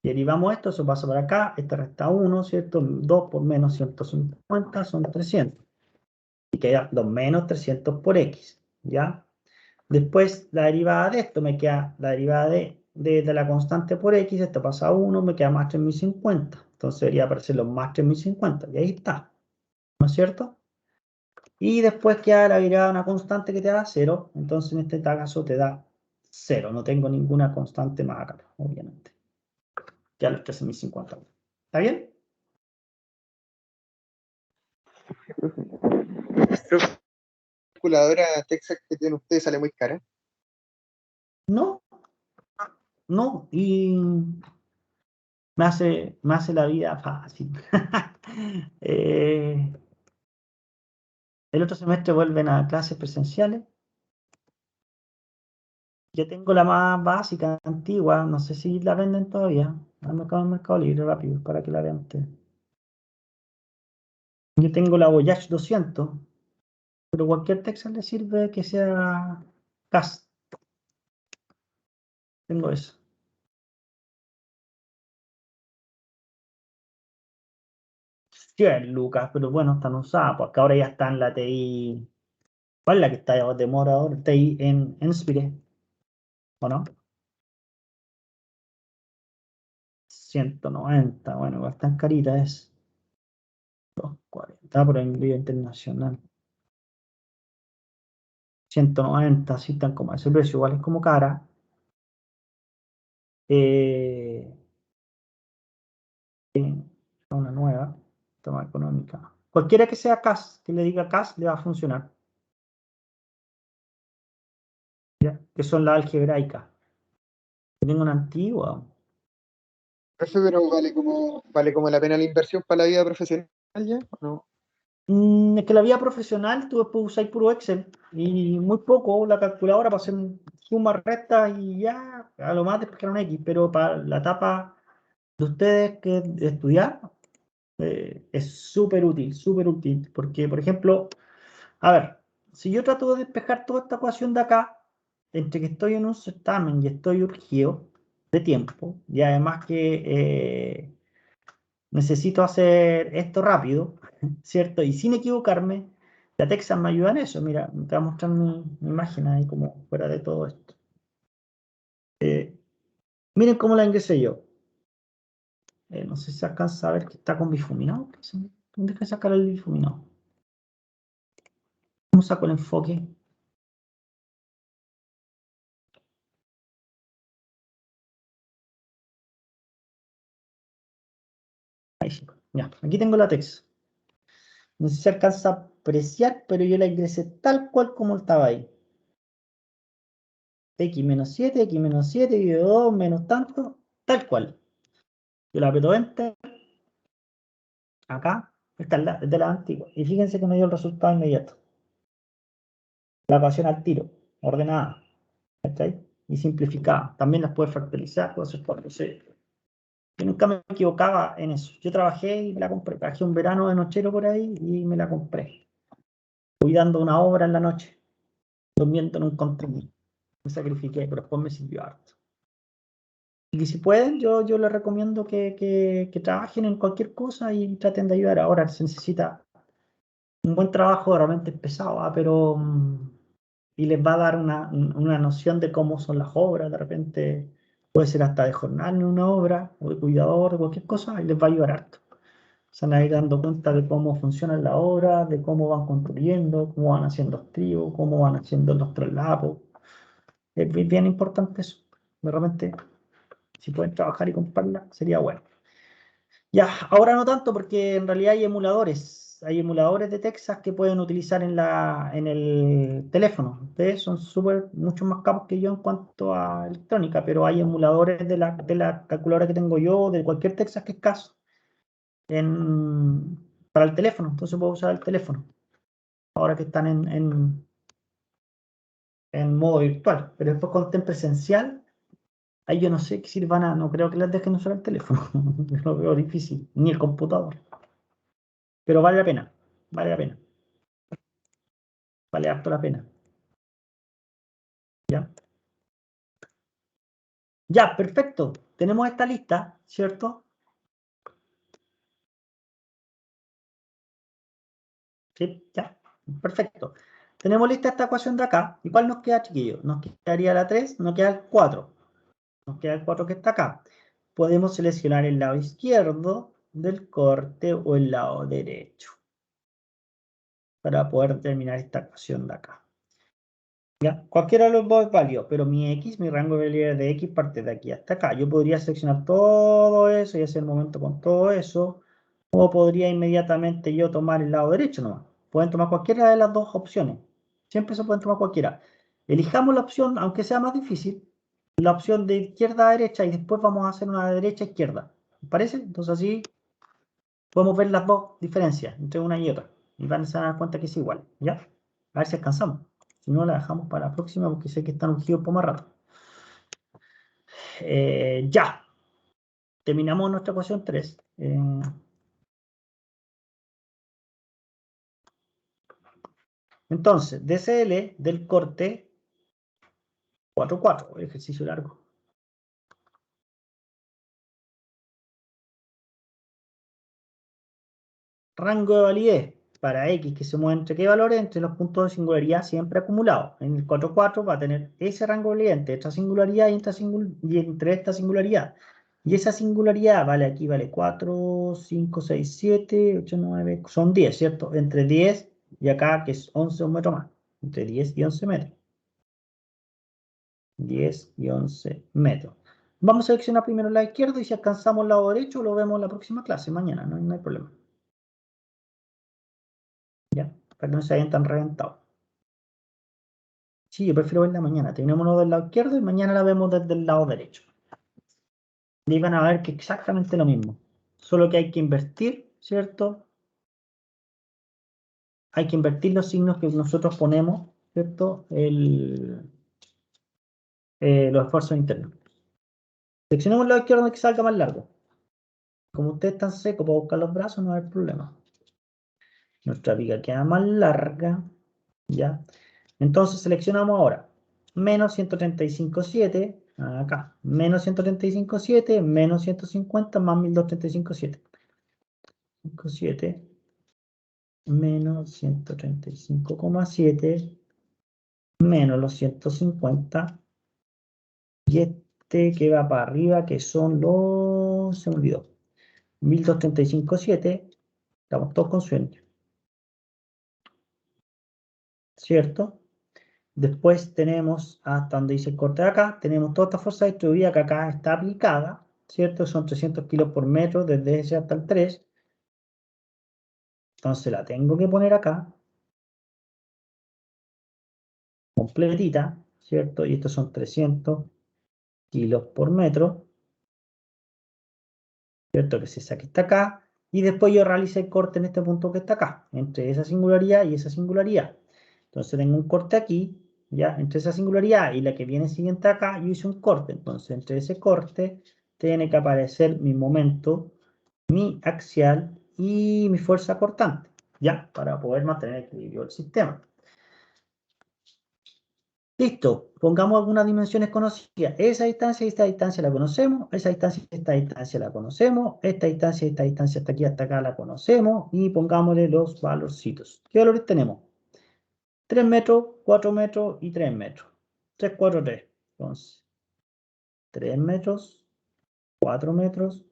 Derivamos esto, eso pasa por acá, este resta 1, ¿cierto? 2 por menos 150 son 300. Y queda 2 menos 300 por X, ¿ya? Después, la derivada de esto me queda la derivada de la constante por X, esto pasa a 1, me queda más 3050. Entonces debería aparecer los más 3050, y ahí está, ¿no es cierto? Y después queda la derivada de una constante que te da 0, entonces en este caso te da 0, no tengo ninguna constante más acá, obviamente. Ya los 13.050. ¿Está bien? La calculadora Texas que tienen ustedes sale muy cara. No, no, y me hace la vida fácil. El otro semestre vuelven a clases presenciales. Yo tengo la más básica, antigua, no sé si la venden todavía. Al Mercado Libre rápido para que la vean ustedes. Yo tengo la Voyage 200, pero cualquier Texas le sirve que sea CAS. Tengo eso. 100 lucas, pero bueno, están usadas, porque ahora ya está en la TI. ¿Cuál es la que está de moda ahora? TI en Inspire, ¿o no? 190, bueno, igual tan carita es. 240 por envío internacional. 190, así están como ese precio, igual es como cara. Una nueva, toma económica. Cualquiera que sea CAS, que le diga CAS, le va a funcionar. ¿Ya? Que son las algebraicas. Tengo una antigua. Profe, pero vale como la pena la inversión para la vida profesional ya, ¿o no? Es que la vida profesional tú después usas puro Excel y muy poco la calculadora para hacer sumas, restas y ya, a lo más despejar un X, pero para la etapa de ustedes que estudiar es súper útil, porque por ejemplo, a ver, si yo trato de despejar toda esta ecuación de acá, entre que estoy en un certamen y estoy urgido de tiempo, y además que necesito hacer esto rápido, ¿cierto? Y sin equivocarme, la Texas me ayuda en eso. Mira, te voy a mostrar mi imagen ahí como fuera de todo esto. Miren cómo la ingresé yo. No sé si se alcanza a ver que está con bifuminado. ¿Dónde que sacar el bifuminado? ¿Cómo saco el enfoque? Ahí sí. Ya, aquí tengo la Texas. No sé si se alcanza a apreciar, pero yo la ingresé tal cual como estaba ahí. X menos 7, X menos 7, y 2 menos tanto, tal cual. Yo la aprieto Enter. Acá, esta es de la antigua. Y fíjense que me dio el resultado inmediato. La ecuación al tiro, ordenada, ¿cachai? Y simplificada. También las puedes fractalizar, puedes hacer todo. Yo nunca me equivocaba en eso. Yo trabajé y me la compré. Trabajé un verano de nochero por ahí y me la compré. Cuidando una obra en la noche, durmiendo en un contenedor. Me sacrifiqué, pero después me sirvió harto. Y si pueden, yo les recomiendo que trabajen en cualquier cosa y traten de ayudar. Ahora se necesita un buen trabajo, realmente es pesado, pero y les va a dar una noción de cómo son las obras. De repente puede ser hasta de jornal en una obra, o de cuidador, de cualquier cosa, y les va a ayudar harto. Se van a ir dando cuenta de cómo funcionan las obras, de cómo van construyendo, cómo van haciendo estribos, cómo van haciendo los traslados. Es bien importante eso. De repente, si pueden trabajar y comprarla, sería bueno. Ya, ahora no tanto porque en realidad hay emuladores. Hay emuladores de Texas que pueden utilizar en el teléfono. Ustedes son mucho más capos que yo en cuanto a electrónica, pero hay emuladores de la calculadora que tengo yo, de cualquier Texas que es caso, para el teléfono. Entonces puedo usar el teléfono. Ahora que están en modo virtual. Pero después cuando estén presencial, ahí yo no sé si no creo que les dejen usar el teléfono. Lo veo difícil, ni el computador. Pero vale la pena, vale la pena, vale harto la pena. ¿Ya? Ya, perfecto. Tenemos esta lista, ¿cierto? Sí, ya, perfecto. Tenemos lista esta ecuación de acá. ¿Y cuál nos queda, chiquillos? Nos quedaría la 3, nos queda el 4. Nos queda el 4 que está acá. Podemos seleccionar el lado izquierdo del corte o el lado derecho para poder terminar esta ecuación de acá. ¿Ya? Cualquiera de los dos es válido, pero mi rango de probabilidad de X parte de aquí hasta acá. Yo podría seleccionar todo eso y hacer el momento con todo eso, o podría inmediatamente yo tomar el lado derecho nomás. Pueden tomar cualquiera de las dos opciones. Siempre se pueden tomar cualquiera. Elijamos la opción, aunque sea más difícil, la opción de izquierda a derecha y después vamos a hacer una de derecha a izquierda. ¿Les parece? Entonces así podemos ver las dos diferencias entre una y otra. Y van a dar cuenta que es igual. ¿Ya? A ver si alcanzamos. Si no, la dejamos para la próxima porque sé que están urgidos por más rato. Ya. Terminamos nuestra ecuación 3. Entonces, DCL del corte 4,4, ejercicio largo. Rango de validez para X que se mueve entre qué valores, entre los puntos de singularidad siempre acumulados. En el 4,4 va a tener ese rango de validez entre esta singularidad y entre esta singularidad. Y esa singularidad vale aquí, vale 4, 5, 6, 7, 8, 9, son 10, ¿cierto? Entre 10 y acá, que es 11, un metro más. Entre 10 y 11 metros. 10 y 11 metros. Vamos a seleccionar primero el lado izquierdo y si alcanzamos el lado derecho lo vemos en la próxima clase, mañana, no hay problema. ¿Ya? Para que no se vayan tan reventados. Sí, yo prefiero verla mañana. Terminémoslo del lado izquierdo y mañana la vemos desde el lado derecho. Y van a ver que exactamente lo mismo. Solo que hay que invertir, ¿cierto? Hay que invertir los signos que nosotros ponemos, ¿cierto? Los esfuerzos internos. Seleccionemos el lado izquierdo que salga más largo. Como usted es tan seco para buscar los brazos, no hay problema. Nuestra viga queda más larga, ¿ya? Entonces seleccionamos ahora menos 135,7, acá, menos 135,7, menos 150, más 1235,7. 5,7 menos 135,7 menos los 150 y este que va para arriba que son los, se me olvidó, 1235,7, estamos todos con sueño, ¿cierto? Después tenemos hasta donde dice el corte de acá, tenemos toda esta fuerza distribuida que acá está aplicada, ¿cierto? Son 300 kilos por metro desde ese hasta el 3. Entonces la tengo que poner acá, completita, ¿cierto? Y estos son 300 kilos por metro, ¿cierto? Que es esa que está acá. Y después yo realicé el corte en este punto que está acá, entre esa singularidad y esa singularidad. Entonces tengo un corte aquí, ¿ya? Entre esa singularidad y la que viene siguiente acá, yo hice un corte. Entonces entre ese corte tiene que aparecer mi momento, mi axial y mi fuerza cortante, ¿ya? Para poder mantener equilibrio del sistema. Listo, pongamos algunas dimensiones conocidas. Esa distancia y esta distancia la conocemos, esa distancia y esta distancia la conocemos, esta distancia y esta distancia hasta aquí hasta acá la conocemos y pongámosle los valorcitos. ¿Qué valores tenemos? 3 metros, 4 metros y 3 metros. 3, 4, 3. Entonces, 3 metros, 4 metros,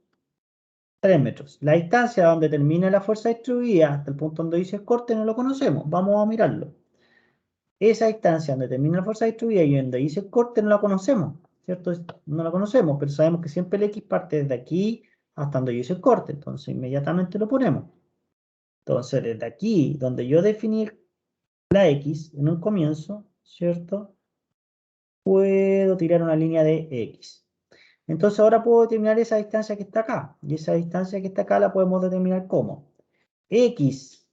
3 metros. La distancia donde termina la fuerza distribuida hasta el punto donde dice el corte no lo conocemos. Vamos a mirarlo. Esa distancia donde termina la fuerza distribuida y donde dice el corte no la conocemos, ¿cierto? No la conocemos, pero sabemos que siempre el X parte desde aquí hasta donde dice el corte, entonces inmediatamente lo ponemos. Entonces, desde aquí, donde yo definí la X en un comienzo, ¿cierto? Puedo tirar una línea de X. Entonces ahora puedo determinar esa distancia que está acá, y esa distancia que está acá la podemos determinar como X,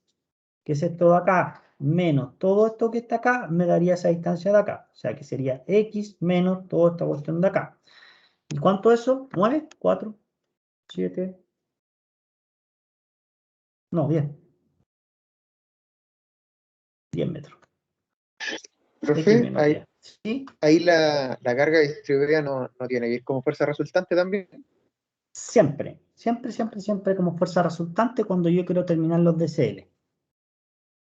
que es esto de acá, menos todo esto que está acá, me daría esa distancia de acá. O sea, que sería X menos toda esta cuestión de acá. ¿Y cuánto es eso? 9, 4, 7, no, 10. 10 metros. X Profe, menos 10. ¿Sí? ahí la carga distribuida no tiene que ir como fuerza resultante también. Siempre, siempre, siempre, siempre como fuerza resultante cuando yo quiero terminar los DCL.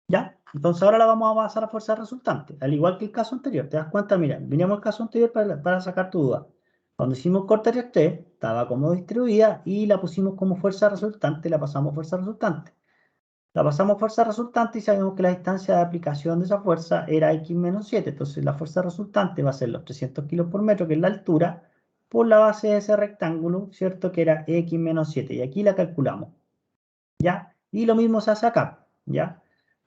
¿Ya? Entonces ahora la vamos a pasar a fuerza resultante, al igual que el caso anterior. ¿Te das cuenta? Mira, miramos el caso anterior para sacar tu duda. Cuando hicimos corte de 3, estaba como distribuida y la pusimos como fuerza resultante, la pasamos a fuerza resultante. La pasamos a fuerza resultante y sabemos que la distancia de aplicación de esa fuerza era X menos 7. Entonces la fuerza resultante va a ser los 300 kilos por metro, que es la altura, por la base de ese rectángulo, ¿cierto? Que era X menos 7. Y aquí la calculamos, ¿ya? Y lo mismo se hace acá, ¿ya?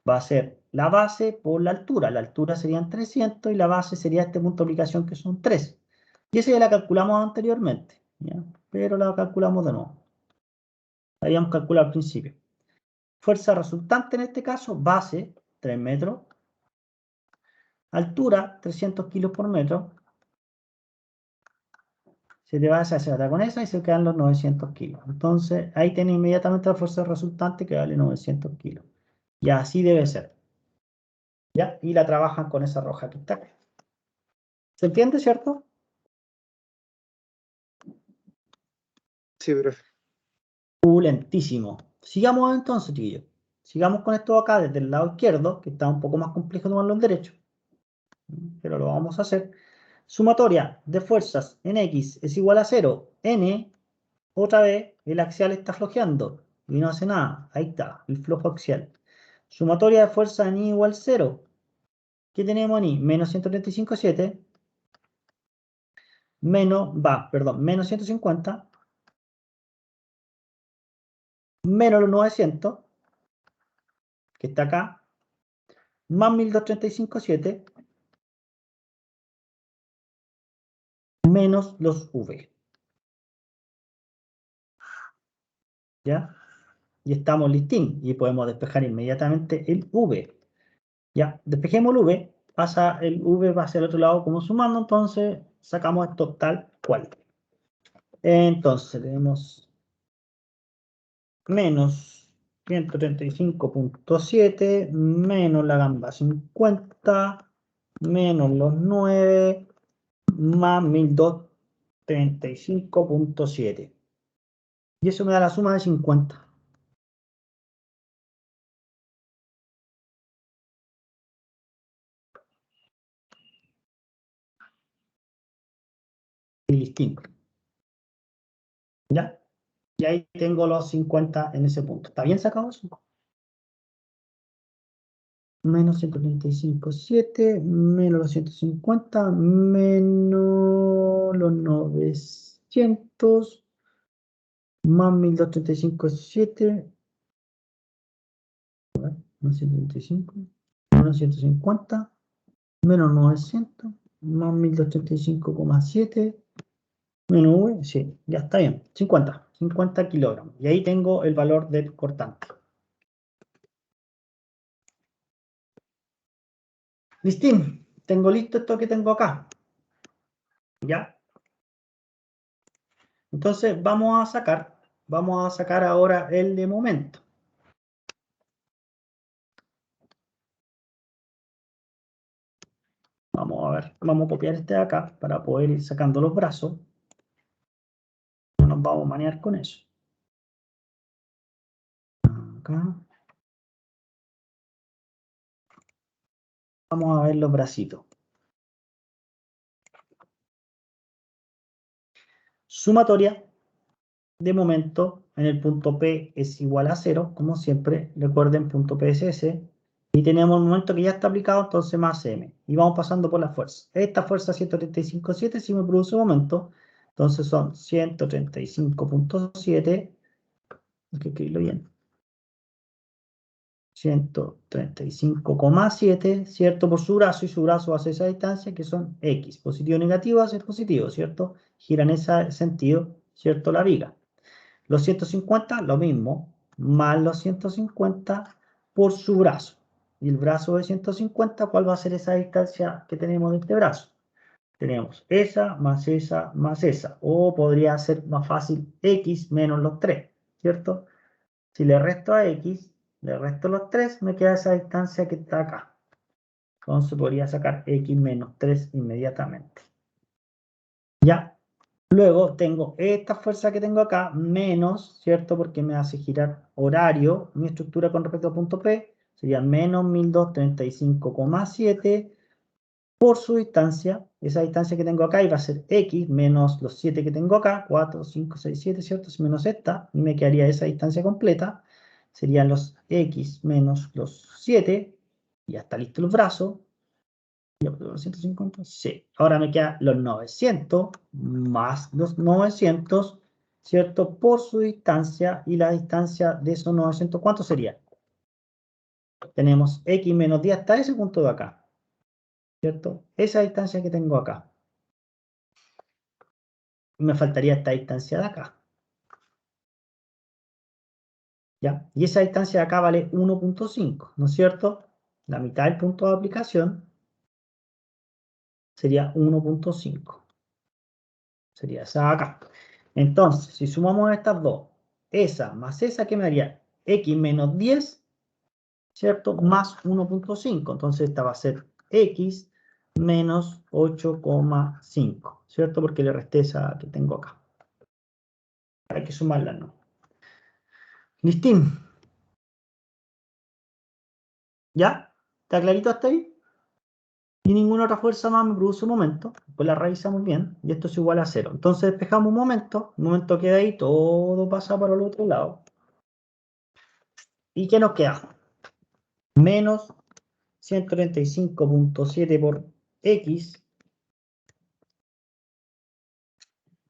Va a ser la base por la altura. La altura serían 300 y la base sería este punto de aplicación que son 3. Y esa ya la calculamos anteriormente, ¿ya? Pero la calculamos de nuevo. La habíamos calculado al principio. Fuerza resultante en este caso, base, 3 metros. Altura, 300 kilos por metro. Se te va a deshacer con esa y se quedan los 900 kilos. Entonces, ahí tiene inmediatamente la fuerza resultante que vale 900 kilos. Y así debe ser. ¿Ya? Y la trabajan con esa roja que está acá. ¿Se entiende, cierto? Sí, profe. Lentísimo. Sigamos entonces, chiquillos. Sigamos con esto acá desde el lado izquierdo, que está un poco más complejo tomarlo en derecho. Pero lo vamos a hacer. Sumatoria de fuerzas en X es igual a 0. N, otra vez, el axial está flojeando. Y no hace nada. Ahí está, el flojo axial. Sumatoria de fuerzas en Y igual 0. ¿Qué tenemos en Y? Menos 135,7. Menos 150. Menos los 900, que está acá, más 1235,7, menos los V. ¿Ya? Y estamos listín y podemos despejar inmediatamente el V. ¿Ya? Despejemos el V, pasa el V va hacia el otro lado como sumando, entonces sacamos esto tal cual. Entonces tenemos menos 135,7 menos la gamba 50 menos los 9 más 1235.7. Y eso me da la suma de 50. Y listín. ¿Ya? Y ahí tengo los 50 en ese punto. ¿Está bien sacado eso? Menos 135.7, menos los 150, menos los 900, más 1235.7, más 135, menos 150, menos 900, más 1235.7, menos V, sí, ya está bien, 50 kilogramos. Y ahí tengo el valor del cortante. Listín, tengo listo esto que tengo acá. ¿Ya? Entonces vamos a sacar ahora el de momento. Vamos a ver, vamos a copiar este de acá para poder ir sacando los brazos. No nos vamos a manejar con eso. Acá. Vamos a ver los bracitos. Sumatoria de momento en el punto P es igual a 0, como siempre. Recuerden, punto P es ese. Y tenemos el momento que ya está aplicado, entonces más M. Y vamos pasando por la fuerza. Esta fuerza 135.7 si me produce momento. Entonces son 135.7. Hay que escribirlo bien. 135,7, ¿cierto? Por su brazo, y su brazo hace esa distancia, que son X. Positivo o negativo va a ser positivo, ¿cierto? Gira en ese sentido, ¿cierto? La viga. Los 150, lo mismo, más los 150 por su brazo. Y el brazo de 150, ¿cuál va a ser esa distancia que tenemos de este brazo? Tenemos esa, más esa, más esa. O podría ser más fácil X menos los 3, ¿cierto? Si le resto a X, le resto los 3, me queda esa distancia que está acá. Entonces podría sacar X menos 3 inmediatamente. Ya. Luego tengo esta fuerza que tengo acá, menos, ¿cierto? Porque me hace girar horario mi estructura con respecto al punto P. Sería menos 1235,7 por su distancia. Esa distancia que tengo acá iba a ser X menos los 7 que tengo acá. 4, 5, 6, 7, ¿cierto? Menos esta. Y me quedaría esa distancia completa. Serían los X menos los 7. Ya está listo el brazo. Los 150, sí. Ahora me quedan los 900 más los 900, ¿cierto? Por su distancia. Y la distancia de esos 900, ¿cuánto sería? Tenemos X menos 10 hasta ese punto de acá, ¿cierto? Esa distancia que tengo acá. Me faltaría esta distancia de acá. ¿Ya? Y esa distancia de acá vale 1.5, ¿no es cierto? La mitad del punto de aplicación sería 1.5. Sería esa de acá. Entonces, si sumamos estas dos, esa más esa, ¿qué me daría? X menos 10, ¿cierto? Más 1.5. Entonces esta va a ser X menos 8,5, ¿cierto? Porque le resté esa que tengo acá. Hay que sumarla, ¿no? ¿Listín? ¿Ya? ¿Está clarito hasta ahí? Y ninguna otra fuerza más me produce un momento. Pues la revisamos bien. Y esto es igual a 0. Entonces despejamos un momento. Un momento queda ahí. Todo pasa para el otro lado. ¿Y qué nos queda? Menos 135.7 por X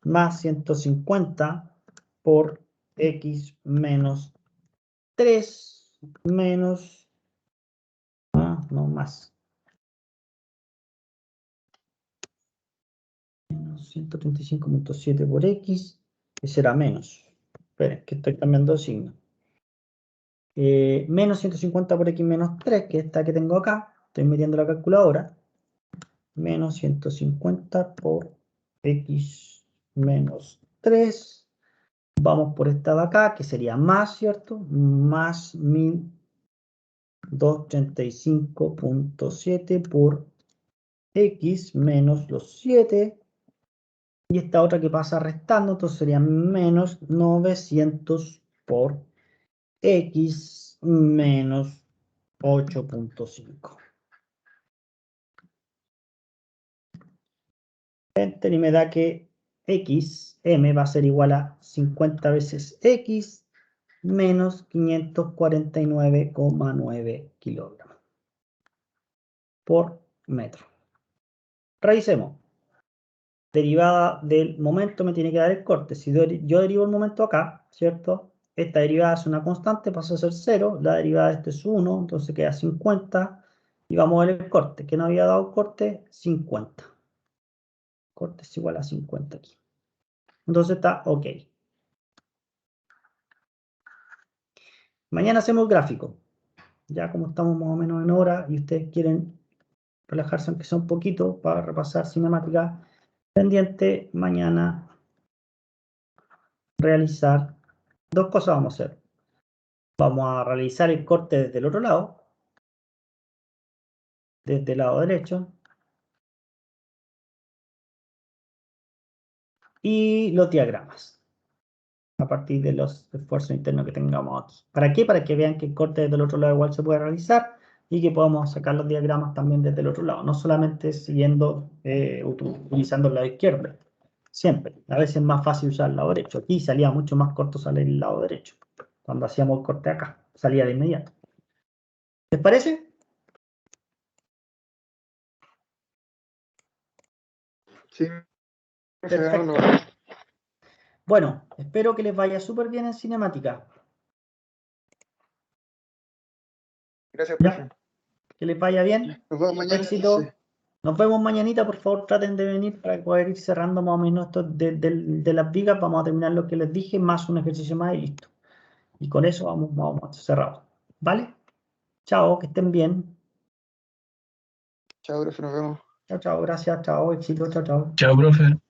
más 150 por X menos 3 menos, no más, menos 135.7 por X, que será menos. Esperen, que estoy cambiando de signo. Menos 150 por X menos 3, que es esta que tengo acá, estoy metiendo la calculadora, menos 150 por X menos 3. Vamos por esta de acá, que sería más, ¿cierto? Más 1235.7 por X menos los 7. Y esta otra que pasa restando, entonces sería menos 900 por X menos 8.5. Enter y me da que X, M va a ser igual a 50 veces X menos 549,9 kilogramos por metro. Revisemos. Derivada del momento me tiene que dar el corte. Si yo derivo el momento acá, ¿cierto? Esta derivada es una constante, pasa a ser 0. La derivada de este es 1, entonces queda 50. Y vamos a ver el corte. ¿Qué nos había dado corte? 50. Corte es igual a 50 aquí. Entonces está ok. Mañana hacemos gráfico. Ya como estamos más o menos en hora y ustedes quieren relajarse aunque sea un poquito para repasar cinemática pendiente, mañana realizar dos cosas vamos a hacer. Vamos a realizar el corte desde el otro lado, desde el lado derecho, y los diagramas, a partir de los esfuerzos internos que tengamos aquí. ¿Para qué? Para que vean que el corte desde el otro lado igual se puede realizar y que podamos sacar los diagramas también desde el otro lado, no solamente siguiendo, utilizando el lado izquierdo, siempre. A veces es más fácil usar el lado derecho. Aquí salía mucho más corto salir el lado derecho. Cuando hacíamos el corte acá, salía de inmediato. ¿Les parece? Sí. Perfecto. Bueno, espero que les vaya súper bien en cinemática. Gracias, Ya, profe. que les vaya bien. Nos vemos mañana. Éxito. Sí. Nos vemos mañanita, por favor, traten de venir para poder ir cerrando más o menos esto de las vigas. Vamos a terminar lo que les dije, más un ejercicio más y listo. Y con eso vamos cerrados. ¿Vale? Chao, que estén bien. Chao, profe, nos vemos. Chao, chao, gracias, chao, éxito, chao, chao. Chao, profe.